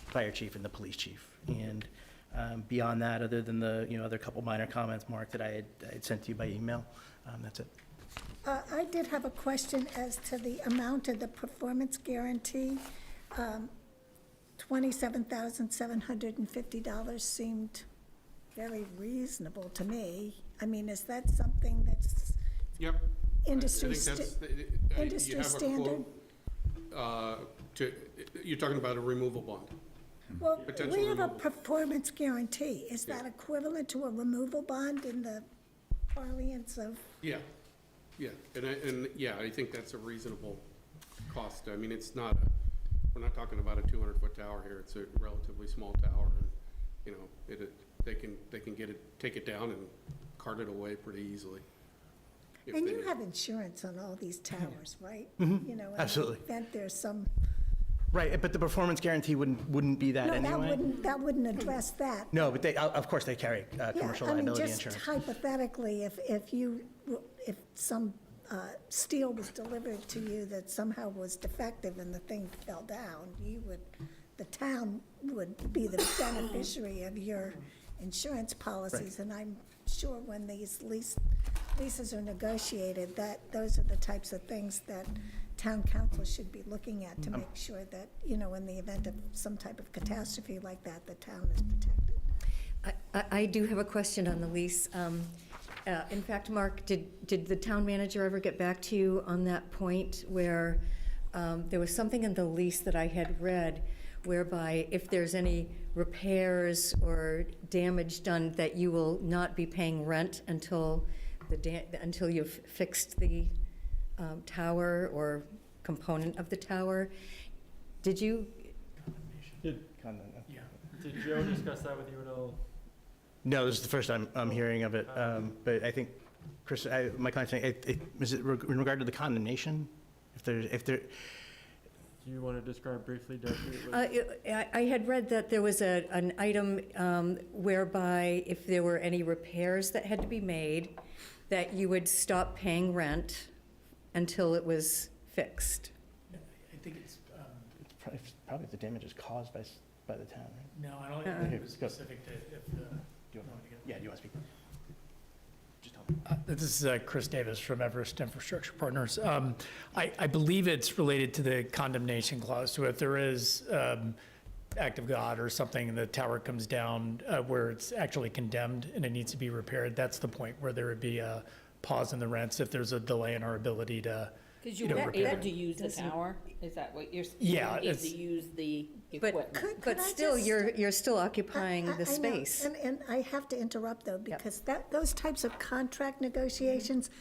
fire chief and the police chief. And beyond that, other than the, other couple minor comments, Mark, that I had sent to you by email, that's it. I did have a question as to the amount of the performance guarantee. $27,750 seemed very reasonable to me. I mean, is that something that's Yep. industry, I think that's, industry you have a standard? quote, you're talking about a removal bond. Well, potential we have a removal. performance guarantee. Is that equivalent to a removal bond in the parlance of? Yeah, yeah, I think that's a reasonable cost. I mean, we're not talking about a 200-foot tower here. It's a relatively small tower, and, they can take it down and cart it away pretty easily. if And they- you have insurance on all these towers, right? Mhm, You know, in absolutely. the event there's some, Right, but the performance guarantee wouldn't be that no, anyway? that wouldn't address that. No, but they, of course, they carry commercial liability Yeah, I mean, insurance. just hypothetically, if some steel was delivered to you that somehow was defective and the thing fell down, the town would be the beneficiary of your insurance policies. And I'm sure when these leases are negotiated, that those are the types of things that town council should be looking at to make sure that, in the event of some type of catastrophe like that, the town is protected. I do have a question on the lease. In fact, Mark, did the town manager ever get back to you on that point where there was something in the lease that I had read whereby if there's any repairs or damage done, that you will not be paying rent until you've fixed the tower or component of the tower? Did you? Did Joe discuss that with you at all? No, this is the first time I'm hearing of it, but I think, Chris, my client's saying, is it in regard to the condemnation? If there, Do you want to describe briefly, Darcy? I had read that there was an item whereby if there were any repairs that had to be made, that you would stop paying rent until it was fixed. I think it's, probably if the damage is caused by the town, right? no, I don't Uh-uh. think it was specific to if the. Do you want to speak? Just tell me. This is Chris Davis from Everest Infrastructure Partners. I believe it's related to the condemnation clause. So if there is act of God or something, and the tower comes down where it's actually condemned and it needs to be repaired, that's the point where there would be a pause in the rents if there's a delay in our ability to, Because you you know, weren't repair. able to use the Doesn't- tower? Is that what you're saying? Yeah, You weren't able it's- to use the But, equipment? but I still, just- you're still occupying I the know, space. And I have to interrupt, though, because those types of contract negotiations,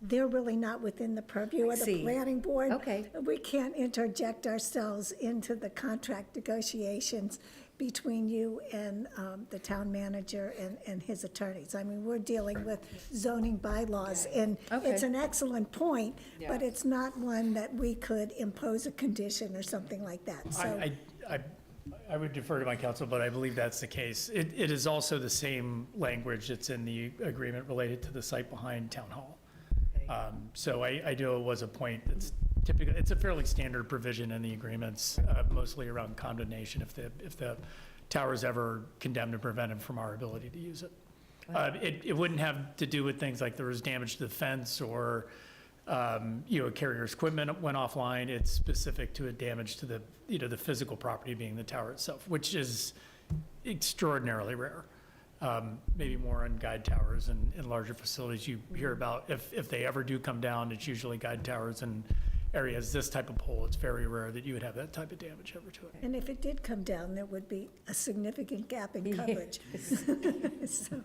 they're really not within the purview I of the see. planning board. Okay. We can't interject ourselves into the contract negotiations between you and the town manager and his attorneys. I mean, we're dealing with zoning bylaws, and it's Okay. an excellent point, but Yeah. it's not one that we could impose a condition or something like that, so. I would defer to my counsel, but I believe that's the case. It is also the same language that's in the agreement related to the site behind Town Hall. So I do, it was a point that's typical, it's a fairly standard provision in the agreements, mostly around condemnation, if the tower is ever condemned and prevented from our ability to use it. It wouldn't have to do with things like there was damage to the fence or, a carrier's equipment went offline. It's specific to a damage to the, the physical property being the tower itself, which is extraordinarily rare. Maybe more on guide towers and in larger facilities you hear about. If they ever do come down, it's usually guide towers and areas, this type of pole. It's very rare that you would have that type of damage ever to it. And if it did come down, there would be a significant gap in coverage. So,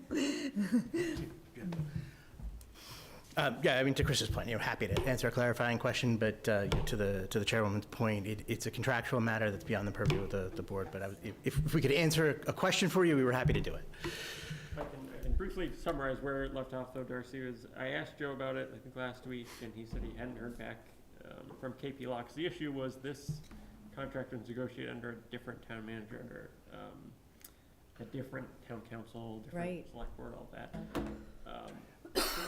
Yeah, I mean, to Chris's point, happy to answer a clarifying question, but to the chairwoman's point, it's a contractual matter that's beyond the purview of the board. But if we could answer a question for you, we were happy to do it. I can briefly summarize where it left off, though, Darcy, was I asked Joe about it, I think last week, and he said he hadn't heard back from KP Law, 'cause the issue was this contract was negotiated under a different town manager, under a different town council, different Right. select board, all that.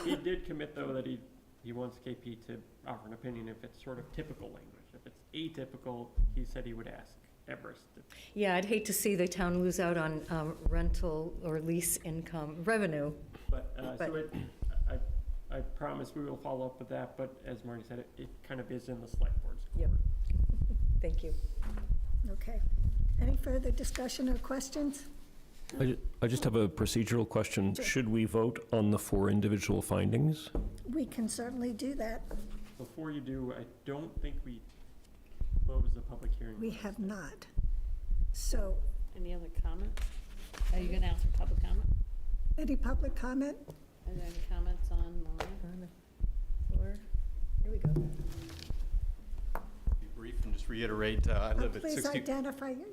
He did commit, though, that he wants KP to offer an opinion if it's sort of typical language. If it's atypical, he said he would ask Everest. Yeah, I'd hate to see the town lose out on rental or lease income revenue. But, But- so I promise we will follow up with that, but as Marty said, it kind of is in the select board's Yep. court. Thank you. Okay. Any further discussion or questions? I just have a procedural question. Sure. Should we vote on the 4 individual findings? We can certainly do that. Before you do, I don't think we close the public hearing. We have not. So, Any other comments? Are you gonna ask for public comment? any public comment? Are there any comments online? On the floor. Here we go. Be brief and just reiterate, I live at Please 60, identify you.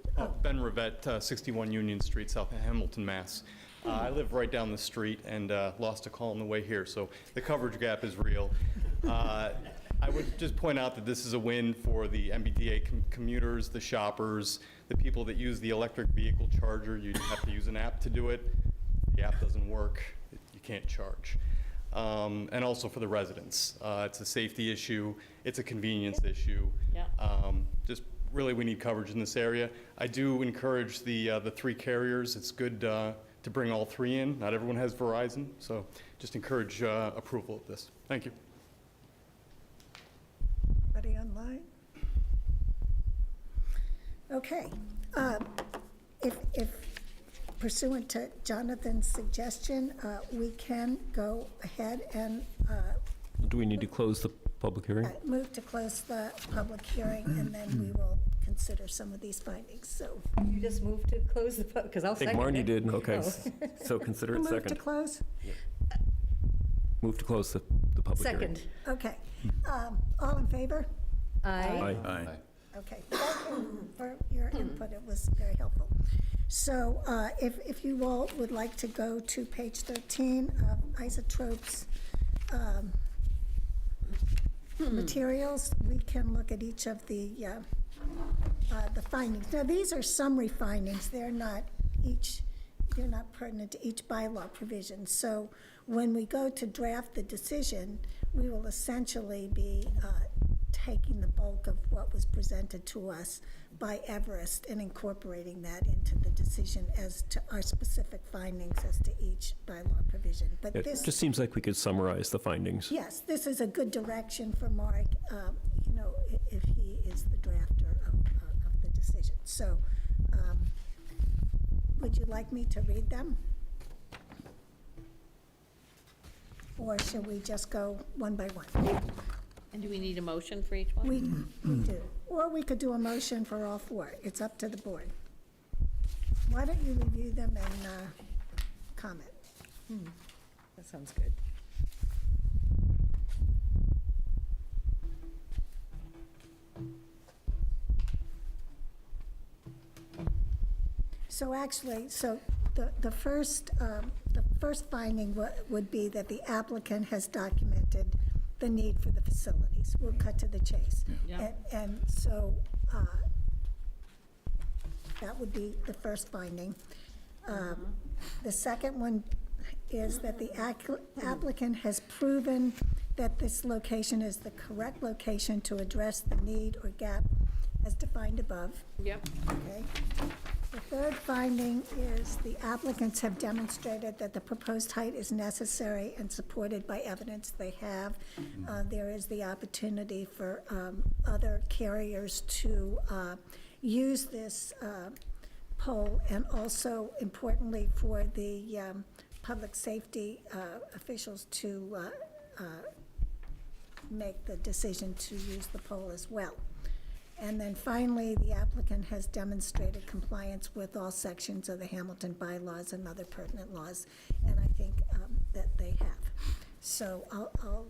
Ben Rivette, 61 Union Street, South Hamilton, Mass. I live right down the street and lost a call on the way here, so the coverage gap is real. I would just point out that this is a win for the MBTA commuters, the shoppers, the people that use the electric vehicle charger. You have to use an app to do it. The app doesn't work, you can't charge. And also for the residents. It's a safety issue, it's a convenience issue. Yeah. Just really, we need coverage in this area. I do encourage the 3 carriers. It's good to bring all 3 in. Not everyone has Verizon, so just encourage approval of this. Thank you. Anybody online? Okay. If pursuant to Jonathan's suggestion, we can go ahead and Do we need to close the public hearing? move to close the public hearing, and then we will consider some of these findings. So, You just moved to close the, because I'll I think second it. Marnie did, okay. Oh. So consider it move to second. close? Move to close the public hearing. Second. Okay. All in favor? Aye. Aye. Okay, thank you for your input, it was very helpful. So if you all would like to go to page 13 of Isotopes materials, we can look at each of the findings. Now, these are summary findings, they're not pertinent to each bylaw provision. So when we go to draft the decision, we will essentially be taking the bulk of what was presented to us by Everest and incorporating that into the decision as to our specific findings as to each bylaw provision. But It this, just seems like we could summarize the findings. yes, this is a good direction for Mark, you know, if he is the drafter of the decision. So, would you like me to read them? Or should we just go one by one? And do we need a motion for each one? We do. Or we could do a motion for all 4. It's up to the board. Why don't you review them and comment? That sounds good. So actually, the first finding would be that the applicant has documented the need for the facilities. We'll cut to the chase. Yeah. And so that would be the first finding. The second one is that the applicant has proven that this location is the correct location to address the need or gap as defined above. Yep. Okay. The third finding is the applicants have demonstrated that the proposed height is necessary and supported by evidence they have. There is the opportunity for other carriers to use this pole, and also importantly for the public safety officials to make the decision to use the pole as well. And then finally, the applicant has demonstrated compliance with all sections of the Hamilton bylaws and other pertinent laws, and I think that they have. So I'll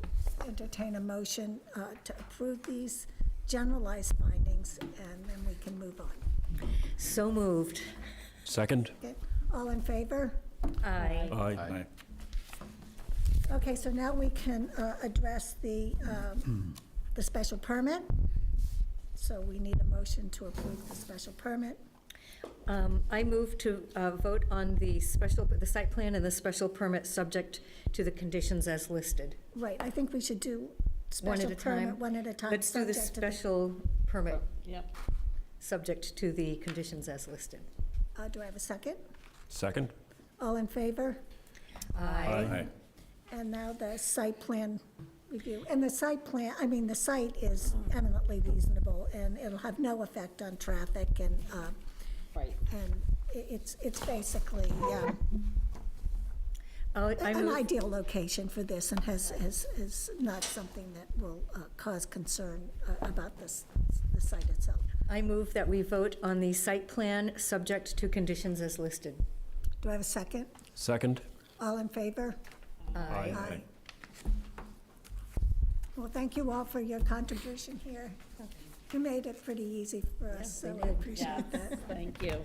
entertain a motion to approve these generalized findings, and then we can move on. So moved. Second? Okay, all in favor? Aye. Aye. Okay, so now we can address the special permit. So we need a motion to approve the special permit. I move to vote on the site plan and the special permit subject to the conditions as listed. Right, I think we should do One at special a time? permit one at a time. Let's do the subject to special permit, Yep. subject to the conditions as listed. Do I have a second? Second? All in favor? Aye. And now the site plan review. And the site plan, I mean, the site is eminently reasonable, and it'll have no effect on traffic, and, Right. and it's basically I an move, ideal location for this, and is not something that will cause concern about the site itself. I move that we vote on the site plan, subject to conditions as listed. Do I have a second? Second? All in favor? Aye. Well, thank you all for your contribution here. You made it pretty easy for us, so I appreciate that. Thank you.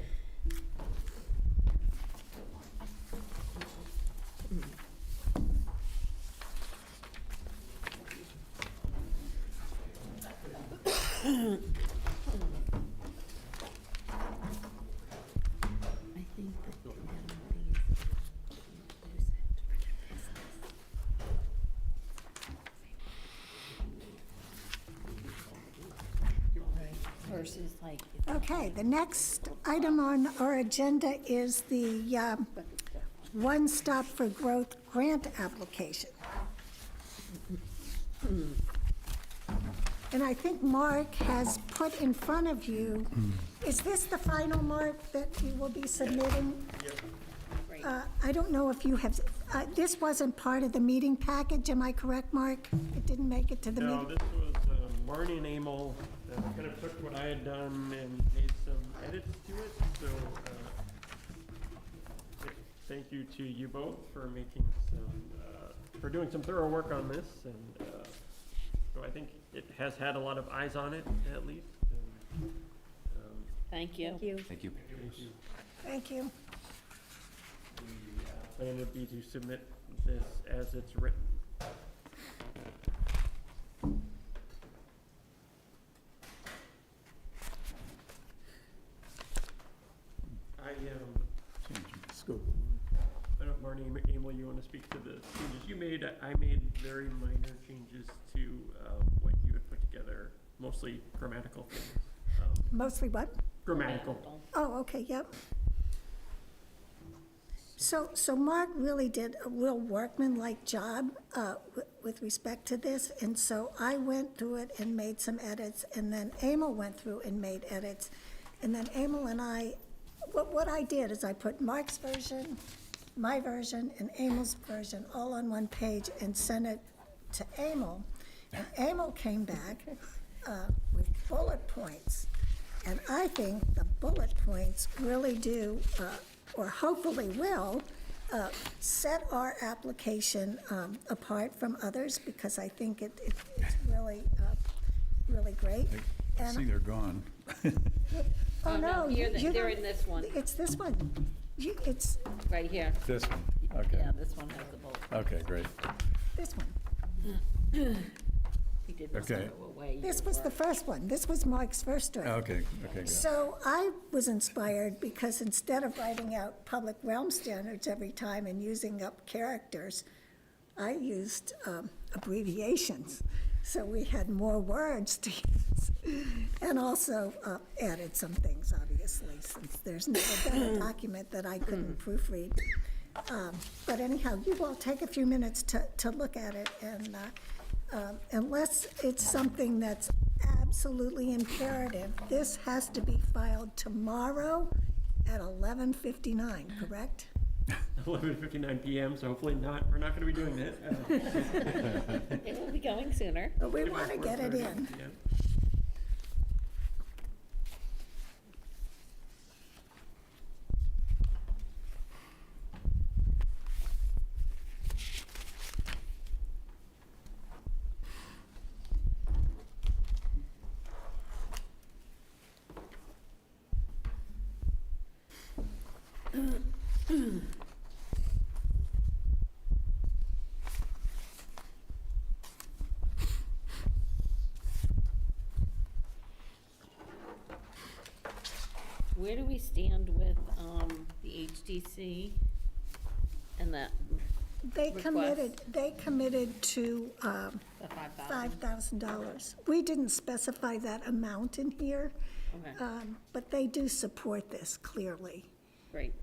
I think that versus like. Okay, the next item on our agenda is the One Stop for Growth grant application. And I think Mark has put in front of you, is this the final, Mark, that you will be submitting? I don't know if you have, this wasn't part of the meeting package, am I correct, Mark? It didn't make it to the No, meeting? this was Marnie and Emil kind of took what I had done and made some edits to it, so thank you to you both for making some, for doing some thorough work on this, and so I think it has had a lot of eyes on it, at least. And, Thank you. Thank you. Thank you. Thank you. the plan would be to submit this as it's written. Changing the scope. I don't know, Marnie, Emil, you want to speak to the changes you made? I made very minor changes to what you had put together, mostly grammatical things. Mostly what? Grammatical. Oh, okay, yep. So Mark really did a real workman-like job with respect to this, and so I went through it and made some edits, and then Emil went through and made edits, and then Emil and I, what I did is I put Mark's version, my version, and Emil's version all on one page and sent it to Emil, and Emil came back with bullet points, and I think the bullet points really do, or hopefully will, set our application apart from others, because I think it's really, really great. I see they're gone. Oh, no. Here, you they're don't- in this one, It's this one. It's right here. This one, okay. Yeah, this one has the bullet. Okay, great. this one. He did not Okay. go away. This was the first one. This was Mark's first draft. Okay, good. So I was inspired because instead of writing out public realm standards every time and using up characters, I used abbreviations. So we had more words to use. And also added some things, obviously, since there's never been a document that I couldn't proofread. But anyhow, you all take a few minutes to look at it, and unless it's something that's absolutely imperative, this has to be filed tomorrow at 11:59, correct? 11:59 p.m., so hopefully not, we're not going to be doing that. It will be going sooner. But we want to get it in. Yeah. Where do we stand with the HDC and that? They request? committed to The $5,000? $5,000. We didn't specify that amount in here, Okay, but they do support this clearly. great.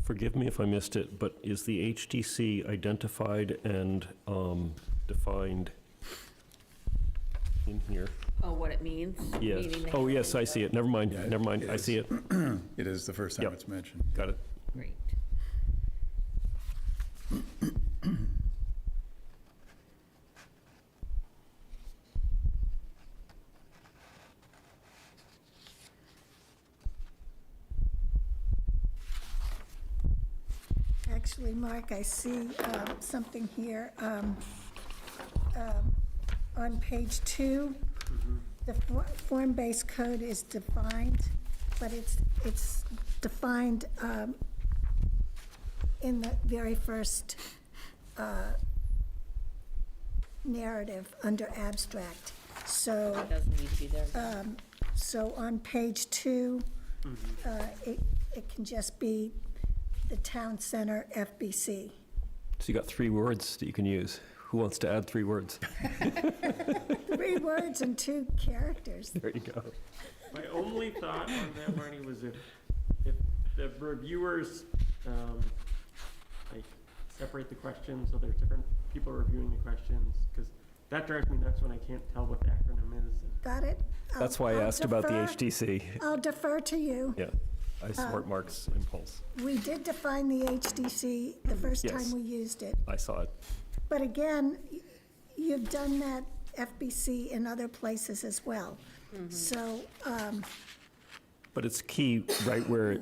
Forgive me if I missed it, but is the HDC identified and defined in here? Oh, what it means? Yes. Meaning the Oh, yes, I see it. Never mind, Yeah, never mind. I see it. It is the first time Yep. it's mentioned. Got it. Great. Actually, Mark, I see something here. On page 2, the form-based code is defined, but it's defined in the very first narrative under abstract. So, It doesn't need to be there. so on page 2, it can just be the Town Center FBC. So you got 3 words that you can use. Who wants to add 3 words? 3 words and 2 characters. There you go. My only thought on that, Marnie, was if the reviewers, like, separate the questions, so there's different people reviewing the questions, because that drives me nuts when I can't tell what the acronym is. Got it? That's why I I'll asked about the defer- HDC. I'll defer to you. Yeah, I support Mark's impulse. We did define the HDC the first Yes. time we used it. I saw it. But again, you've done that FBC in other places as well. So, But it's key right where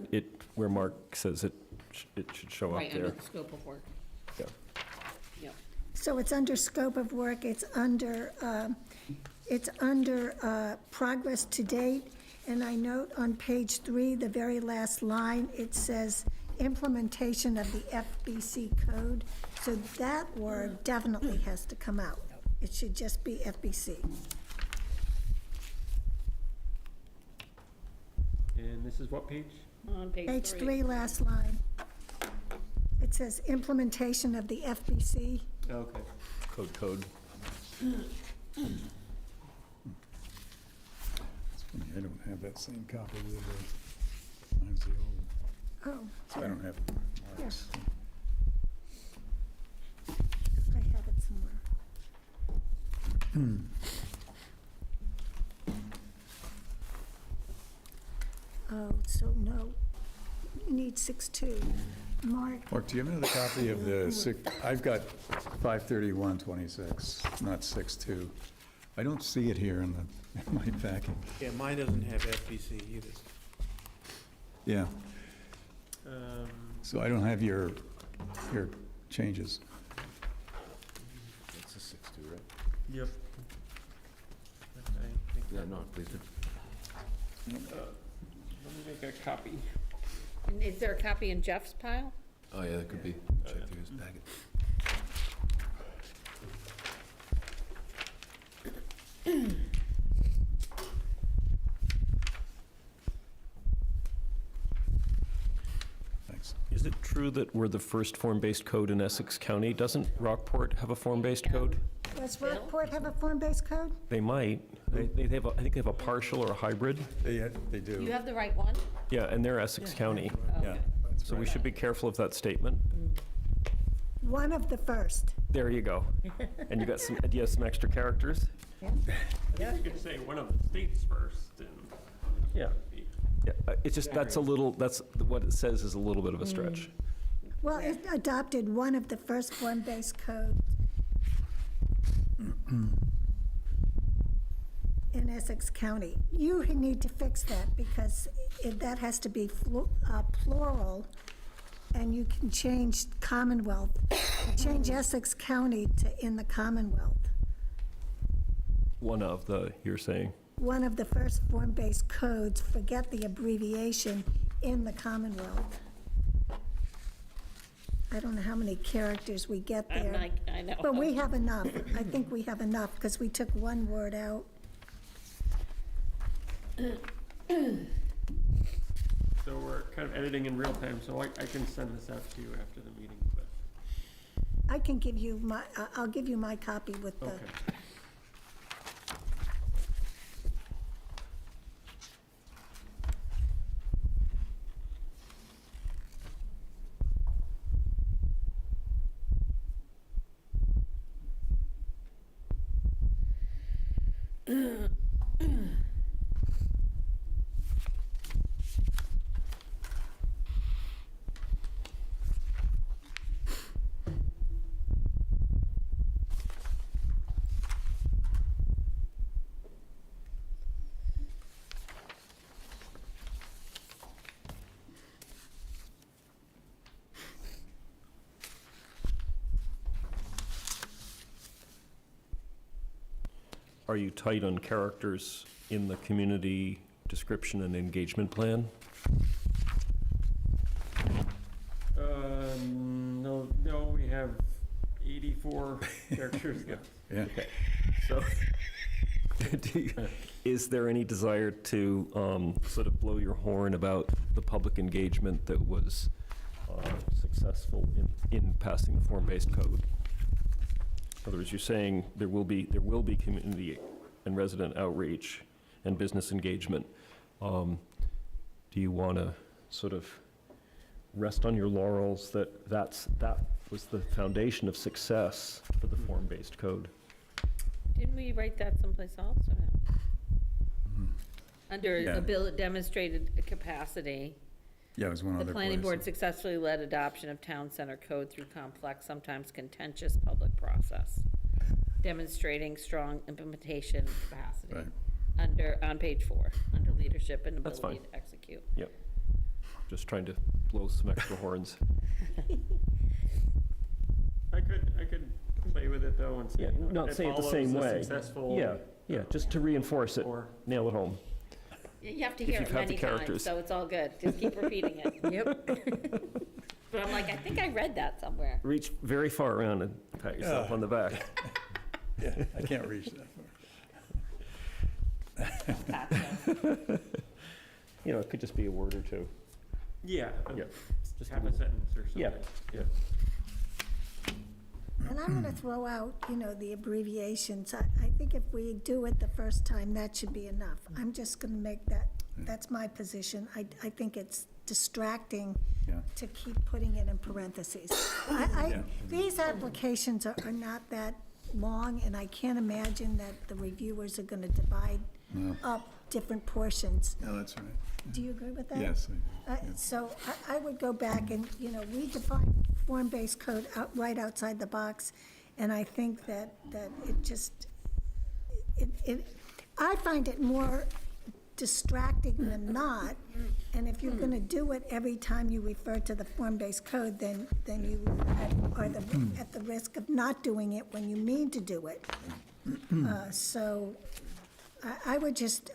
where Mark says it should show up Right, under there. the scope of work. Yeah. Yep. so it's under scope of work, it's under progress to date. And I note on page 3, the very last line, it says implementation of the FBC code. So that word definitely has to come out. It should just be FBC. And this is what page? On page 3. Page 3, last line. It says implementation of the FBC. Okay. Code. I don't have that same copy either. Mine's the old, Oh, so I don't have Mark's. I have it somewhere. Oh, so no, you need 6.2. Mark, Mark, do you have another copy of the I've got 53126, not 6.2. I don't see it here in my packet. Yeah, mine doesn't have FBC either. Yeah, so I don't have your changes. That's a 6.2, right? Yep. Yeah, no, please do. Let me make a copy. And is there a copy in Jeff's pile? Oh, yeah, that could be. Check through his packet. Thanks. Is it true that we're the first form-based code in Essex County? Doesn't Rockport have a form-based code? does Rockport have a form-based code? They might. They have, I think they have a partial or a hybrid. They You do. have the right one? Yeah, and they're Essex County. Yeah. So we should be careful of that statement. One of the first. There you go. And you got some, do you have some extra characters? You could say one of the states first, and. Yeah. Yeah, it's just, that's what it says is a little bit of a stretch. Well, it adopted one of the first form-based codes in Essex County. You need to fix that because that has to be plural, and you can change Commonwealth, change Essex County to in the Commonwealth. One of the, you're saying? One of the first form-based codes, forget the abbreviation, in the Commonwealth. I don't know how many characters we get there. I know. But we have enough. I think we have enough because we took one word out. So we're kind of editing in real time, so I can send this out to you after the meeting, but. I can give you my, I'll give you my copy with the, Okay. Are you tight on characters in the community description and engagement plan? No, we have 84 characters. Yeah. Okay. So, is there any desire to sort of blow your horn about the public engagement that was successful in passing the form-based code? In other words, you're saying there will be community and resident outreach and business engagement. Do you want to sort of rest on your laurels that that was the foundation of success for the form-based code? Didn't we write that someplace else or no? Under Yeah. demonstrated capacity, Yeah, it was one the other planning board place. successfully led adoption of town center code through complex, sometimes contentious public process, demonstrating strong implementation capacity. Right. On page 4, under leadership and That's ability fine. to execute. Yep. Just trying to blow some extra horns. I could play with it though and say. Yeah, not say it the same way. Successful. Yeah, just to reinforce it, Or- nail it home. You have to If hear you've it had the many times, characters. so it's all good. Just keep repeating it. Yep. But I'm like, I think I read that somewhere. Reach very far around and pat yourself on the back. Yeah, I can't reach that far. Gotcha. You know, it could just be a word or two. Yeah. Yeah. Just have a sentence or something. Yeah, yeah. and I'm going to throw out, the abbreviations. I think if we do it the first time, that should be enough. I'm just going to make that's my position. I think it's distracting Yeah. to keep putting it in parentheses. These applications are not that long, and I can't imagine that the reviewers are going to divide No. up different portions. No, that's right. Do you agree with that? Yes. So I would go back and, we define form-based code right outside the box, and I think that it just, I find it more distracting than not, and if you're gonna do it every time you refer to the form-based code, then you are at the risk of not doing it when you mean to do it. So I would just,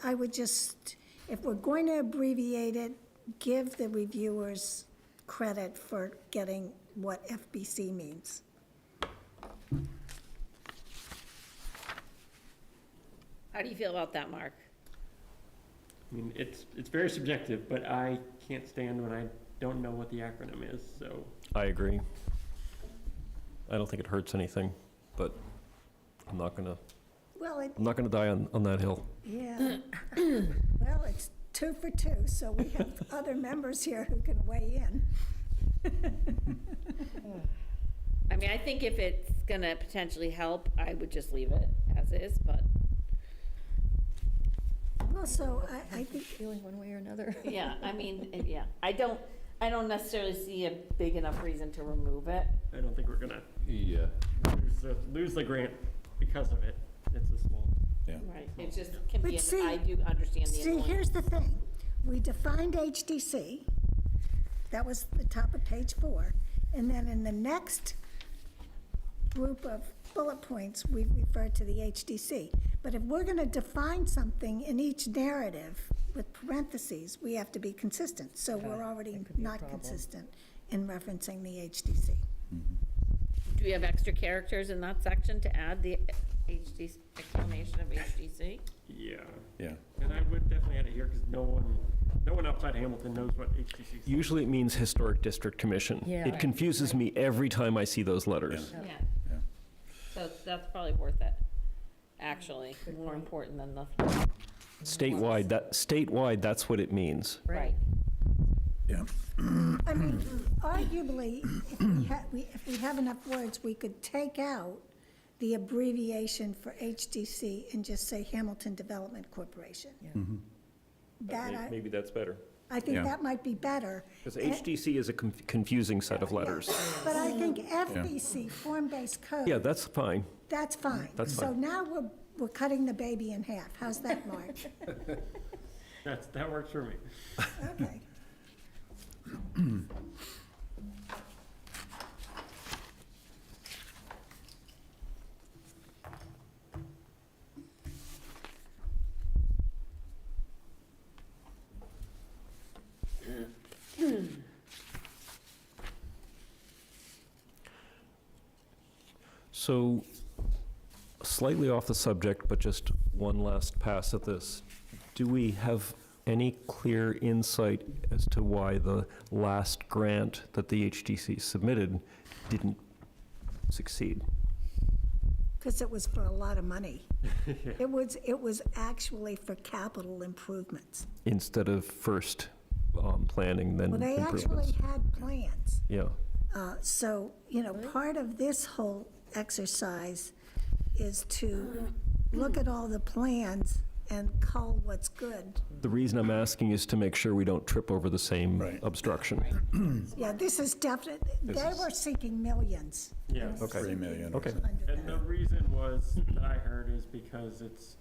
if we're going to abbreviate it, give the reviewers credit for getting what FBC means. How do you feel about that, Mark? I mean, it's very subjective, but I can't stand when I don't know what the acronym is, so. I agree. I don't think it hurts anything, but I'm not gonna die on that hill. Yeah. Well, it's 2 for 2, so we have other members here who can weigh in. I mean, I think if it's gonna potentially help, I would just leave it as is, but, Well, so I think, Feeling one way or another. yeah, I mean, yeah. I don't necessarily see a big enough reason to remove it. I don't think we're gonna Yeah. lose the grant. because of it, it's a small. Right, it just can But be, see- I do understand the See, annoyance. here's the thing. We defined HDC. That was the top of page 4. And then in the next group of bullet points, we refer to the HDC. But if we're going to define something in each narrative with parentheses, we have to be consistent. So we're already not consistent in referencing the HDC. Do we have extra characters in that section to add the HDC, explanation of HDC? Yeah. Yeah. And I would definitely add it here, because no one outside Hamilton knows what HTC is. Usually it means Historic District Commission. Yeah. It confuses me every time I see those letters. Yeah. Yeah. So that's probably worth it, actually, more important than the, Statewide, that's what it means. right. Yeah. I mean, arguably, if we have enough words, we could take out the abbreviation for HDC and just say Hamilton Development Corporation. That, Maybe that's better. I think Yeah. that might be better. Because HDC is a confusing set of letters. But I think FBC, form-based code. Yeah, that's fine. That's fine. That's So fine. now we're cutting the baby in half. How's that, Mark? That works for me. Okay. So, slightly off the subject, but just one last pass at this. Do we have any clear insight as to why the last grant that the HDC submitted didn't succeed? Because it was for a lot of money. It was actually for capital improvements. Instead of first planning, then Well, they improvements? actually had plans. Yeah. So, part of this whole exercise is to look at all the plans and cull what's good. The reason I'm asking is to make sure we don't trip over the same Right. obstruction. Yeah, this is definite, they were seeking millions. Yes. Okay. 3 million. Okay. And the reason was, that I heard, is because it's,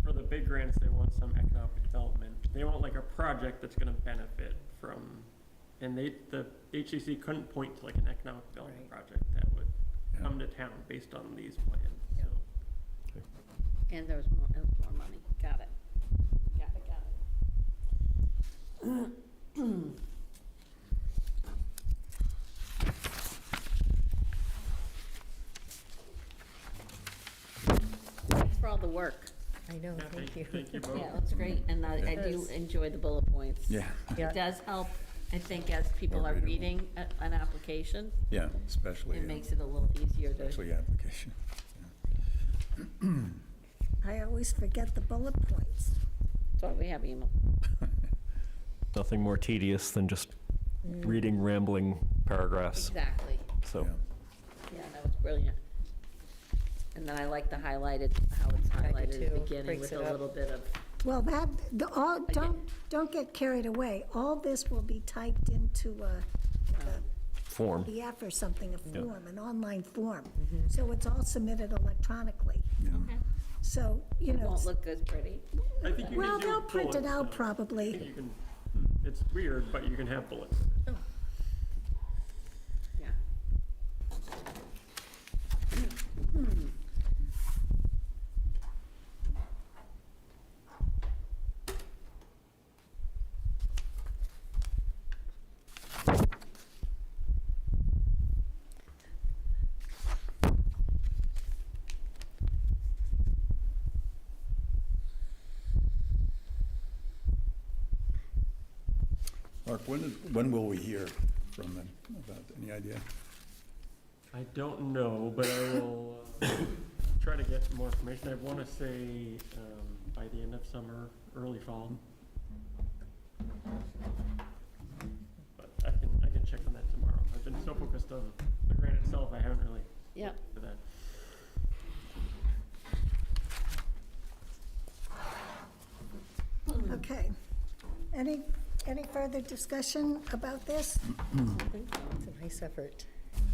for the big grants, they want some economic development. They want like a project that's gonna benefit from, and the HCC couldn't point to like an economic development project that would come to town based on these plans, so. And there was more money, got it. Thanks for all the work. I know, Yeah, thank you. Thank you both. Yeah, that's great, and I do enjoy the bullet points. Yeah. It does help, I think, as people More are readable. reading an application, Yeah, especially, it makes it a little easier to, especially application. I always forget the bullet points. that's why we have email. Nothing more tedious than just reading rambling paragraphs. Exactly, So, yeah, that was brilliant. And then I like the highlighted, how it's highlighted too. at the beginning Breaks with it a up. little bit of, Don't get carried away. All this will be typed into a form. PDF or something, a Yeah. form, an online form. So it's all submitted electronically. okay, So, it won't look as pretty. I think you well, can do they'll print it bullets, out though. I probably. think you can, it's weird, but you can have bullets. Yeah. Mark, when will we hear from them about, any idea? I don't know, but I will try to get more information. I want to say by the end of summer, early fall. But I can check on that tomorrow. I've been so focused on the grant itself, I haven't really Yep. looked at that. Okay. Any further discussion about this? It's a nice effort.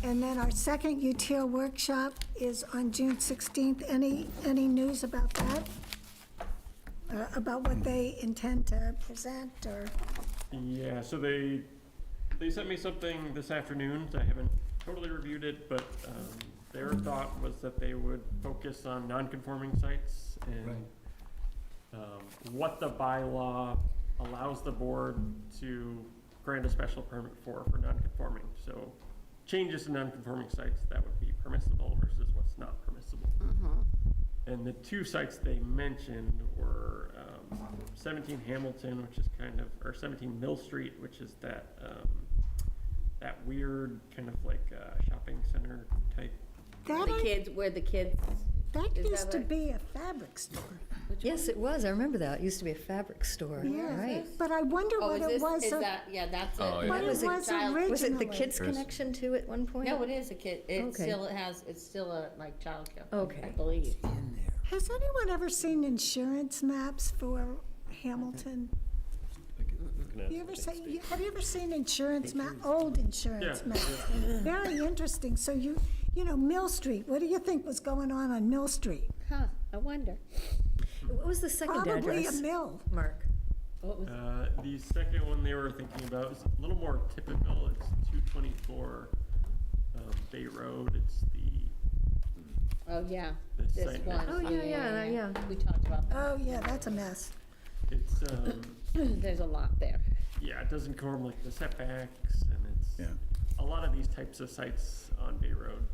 And then our second UTIL workshop is on June 16th. Any news about that? About what they intend to present, or? Yeah, so they sent me something this afternoon. I haven't totally reviewed it, but their thought was that they would focus on non-conforming sites and what the bylaw allows the board to grant a special permit for non-conforming. So changes to non-conforming sites that would be permissible versus what's not permissible. And the two sites they mentioned were 17 Hamilton, which is kind of, or 17 Mill Street, which is that that weird kind of like shopping center type. Where the kids, That Is used that to right? be a fabric store. Yes, it was. I remember that. It used to be a fabric store. Yeah, Right. but I wonder oh, what is it this, was. is that, yeah, that's it. Oh, yeah. What it was originally. Was it the kids' connection to it at one point? No, it is a kid, it Okay. still has, it's still a, like, childcare. Okay. I believe. Has anyone ever seen insurance maps for Hamilton? Have you ever seen insurance map, old insurance Yeah. maps? Very interesting. So you know, Mill Street, what do you think was going on Mill Street? Huh, I wonder. What was the second Probably a address, mill. Mark? What was, The second one they were thinking about is a little more typical. It's 224 Bay Road. It's oh, yeah, the this site. one. Oh, yeah. We talked about that. Oh, yeah, that's a mess. It's There's a lot there. yeah, it doesn't conform like the setbacks, and it's Yeah. a lot of these types of sites on Bay Road.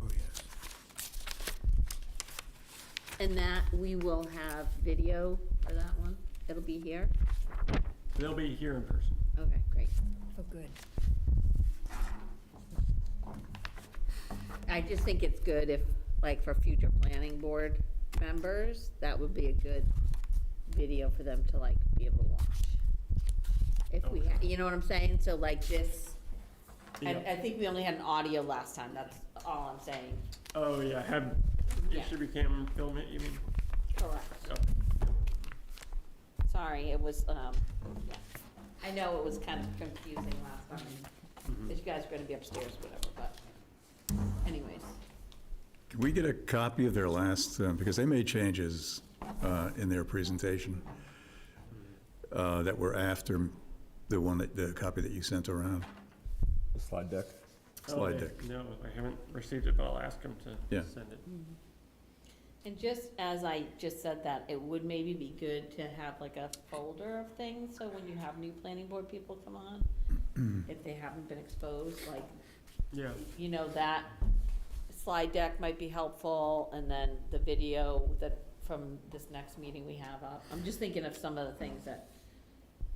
Oh, yes. And that, we will have video for that one? It'll be here? They'll be here in person. Okay, great. Oh, good. I just think it's good if, like, for future planning board members, that would be a good video for them to, like, be able to watch. If we, you know what I'm saying? So like this, Yeah. I think we only had an audio last time, that's all I'm saying. Oh yeah, have Yeah. Ishabicam film it. You mean? Correct. Oh. Sorry, it was, yeah. I know it was kind of confusing last time, because you guys are gonna be upstairs, whatever, but anyways. Can we get a copy of their last, because they made changes in their presentation that were after the copy that you sent around? The slide deck. Slide Okay. deck. No, I haven't received it, but I'll ask them to Yeah. send it. And just as I just said that, it would maybe be good to have like a folder of things, so when you have new planning board people come on, if they haven't been exposed, like, Yeah. you know, that slide deck might be helpful, and then the video that, from this next meeting we have up. I'm just thinking of some of the things that,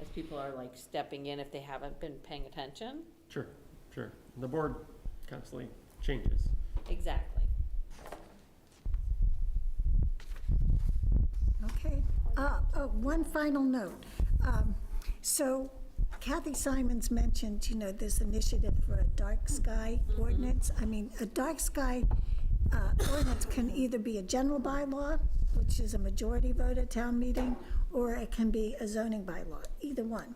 as people are like stepping in, if they haven't been paying attention. Sure. Sure. The board constantly changes. Exactly. Okay. One final note. So Kathy Simons mentioned, you know, this initiative for a dark sky ordinance. I mean, a dark sky ordinance can either be a general bylaw, which is a majority vote at town meeting, or it can be a zoning bylaw, either one.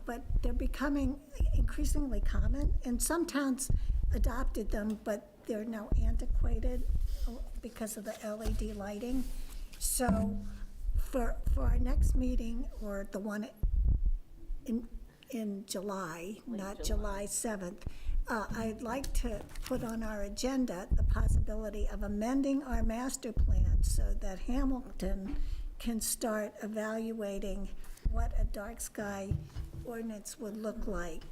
But they're becoming increasingly common, and some towns adopted them, but they're now antiquated because of the LED lighting. So for our next meeting, or the one in July, not July 7th, I'd like to put on our agenda the possibility of amending our master plan so that Hamilton can start evaluating what a dark sky ordinance would look like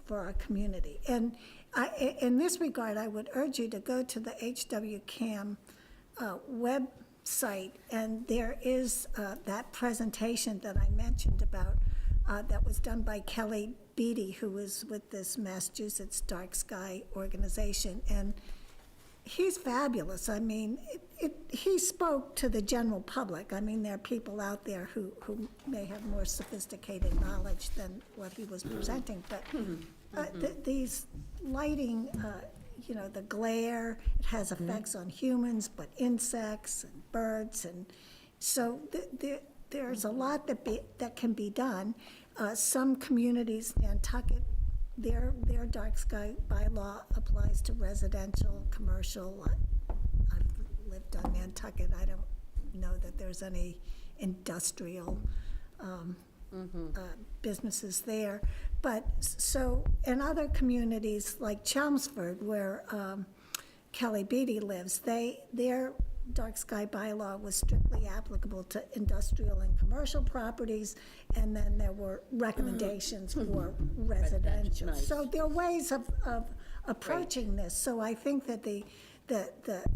for our community. And in this regard, I would urge you to go to the HWCAM website, and there is that presentation that I mentioned about, that was done by Kelly Beatty, who is with this Massachusetts Dark Sky organization, and he's fabulous. I mean, he spoke to the general public. I mean, there are people out there who may have more sophisticated knowledge than what he was presenting, but these lighting, you know, the glare, it has effects on humans, but insects and birds, and so there's a lot that can be done. Some communities, Nantucket their dark sky bylaw applies to residential, commercial. I've lived on Nantucket, I don't know that there's any industrial businesses there. But, so, in other communities like Chelmsford, where Kelly Beatty lives, their dark sky bylaw was strictly applicable to industrial and commercial properties, and then there were recommendations for residential. Nice. So there are ways of approaching this. So I think that the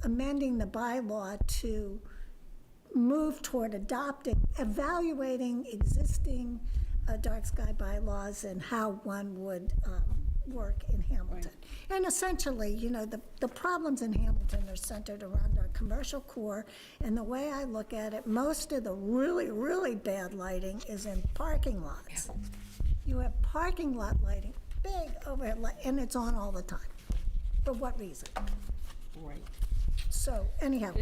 amending the bylaw to move toward evaluating existing dark sky bylaws and how one would work in Hamilton. And essentially, you know, the problems in Hamilton are centered around our commercial core, and the way I look at it, most of the really, really bad lighting is in parking lots. You have parking lot lighting, big overhead light, and it's on all the time. For what reason? Right. So anyhow,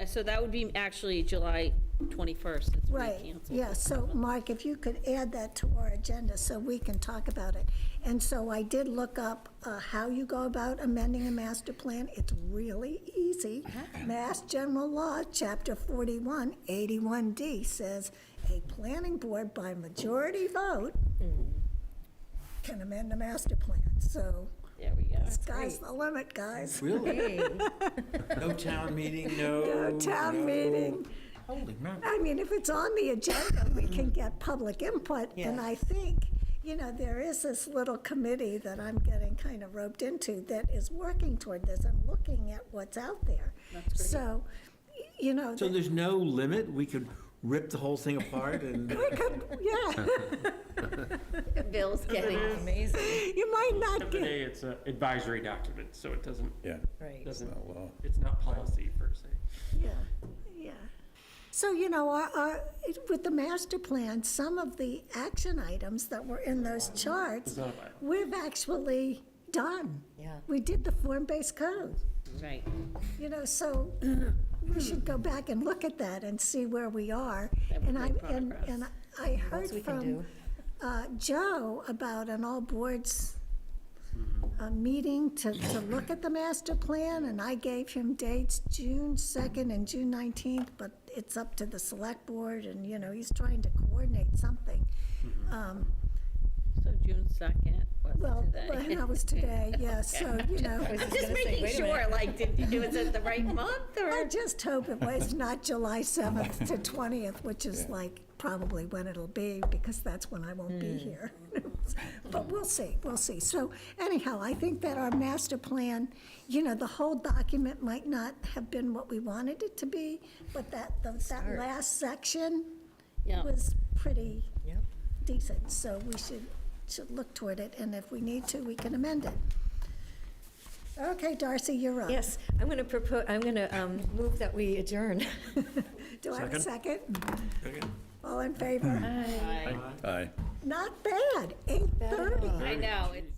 So that would be actually July 21st, since we right, canceled. yeah, so Mark, if you could add that to our agenda so we can talk about it. And so I did look up how you go about amending a master plan. It's really easy. Mass General Law, Chapter 41, 81D says, a planning board by majority vote can amend a master plan. So There we go. sky's the limit, guys. Really? No town meeting, No town meeting. Holy mackerel. I mean, if it's on the agenda, we can get public input. And I think, you know, there is this little committee that I'm getting kind of roped into that is working toward this and looking at what's out there. So, you know. So there's no limit? We could rip the whole thing apart and... We could, yeah. Bill's getting Amazing. You might End not of the get, day, it's an advisory document, so it doesn't, Yeah, Right. doesn't, not law. it's not policy per se. yeah, yeah. So, you know, with the master plan, some of the action items that were in those charts, It's not a bylaw. we've actually done. Yeah. We did the form-based code. Right. You know, so we should go back and look at that and see where we are. That would And I, make and progress. I heard we can from do. Joe about an all boards meeting to look at the master plan, and I gave him dates, June 2nd and June 19th, but it's up to the select board, and, you know, he's trying to coordinate something. So June 2nd Well, was today. that was today, yeah, so, you know. I was just Just gonna say, making wait a sure, minute. like, was it the right month, or? I just hope it was not July 7th to 20th, which is like probably when it'll be, because that's when I won't be here. But we'll see. So anyhow, I think that our master plan, you know, the whole document might not have been what we wanted it to be, but that last section Yeah. was pretty Yep. decent. So we should look toward it, and if we need to, we can amend it. Okay, Darcy, you're up. Yes, I'm going to move that we adjourn. Do I have a second? All in favor? Aye. Not bad, 8:30. I know, it's.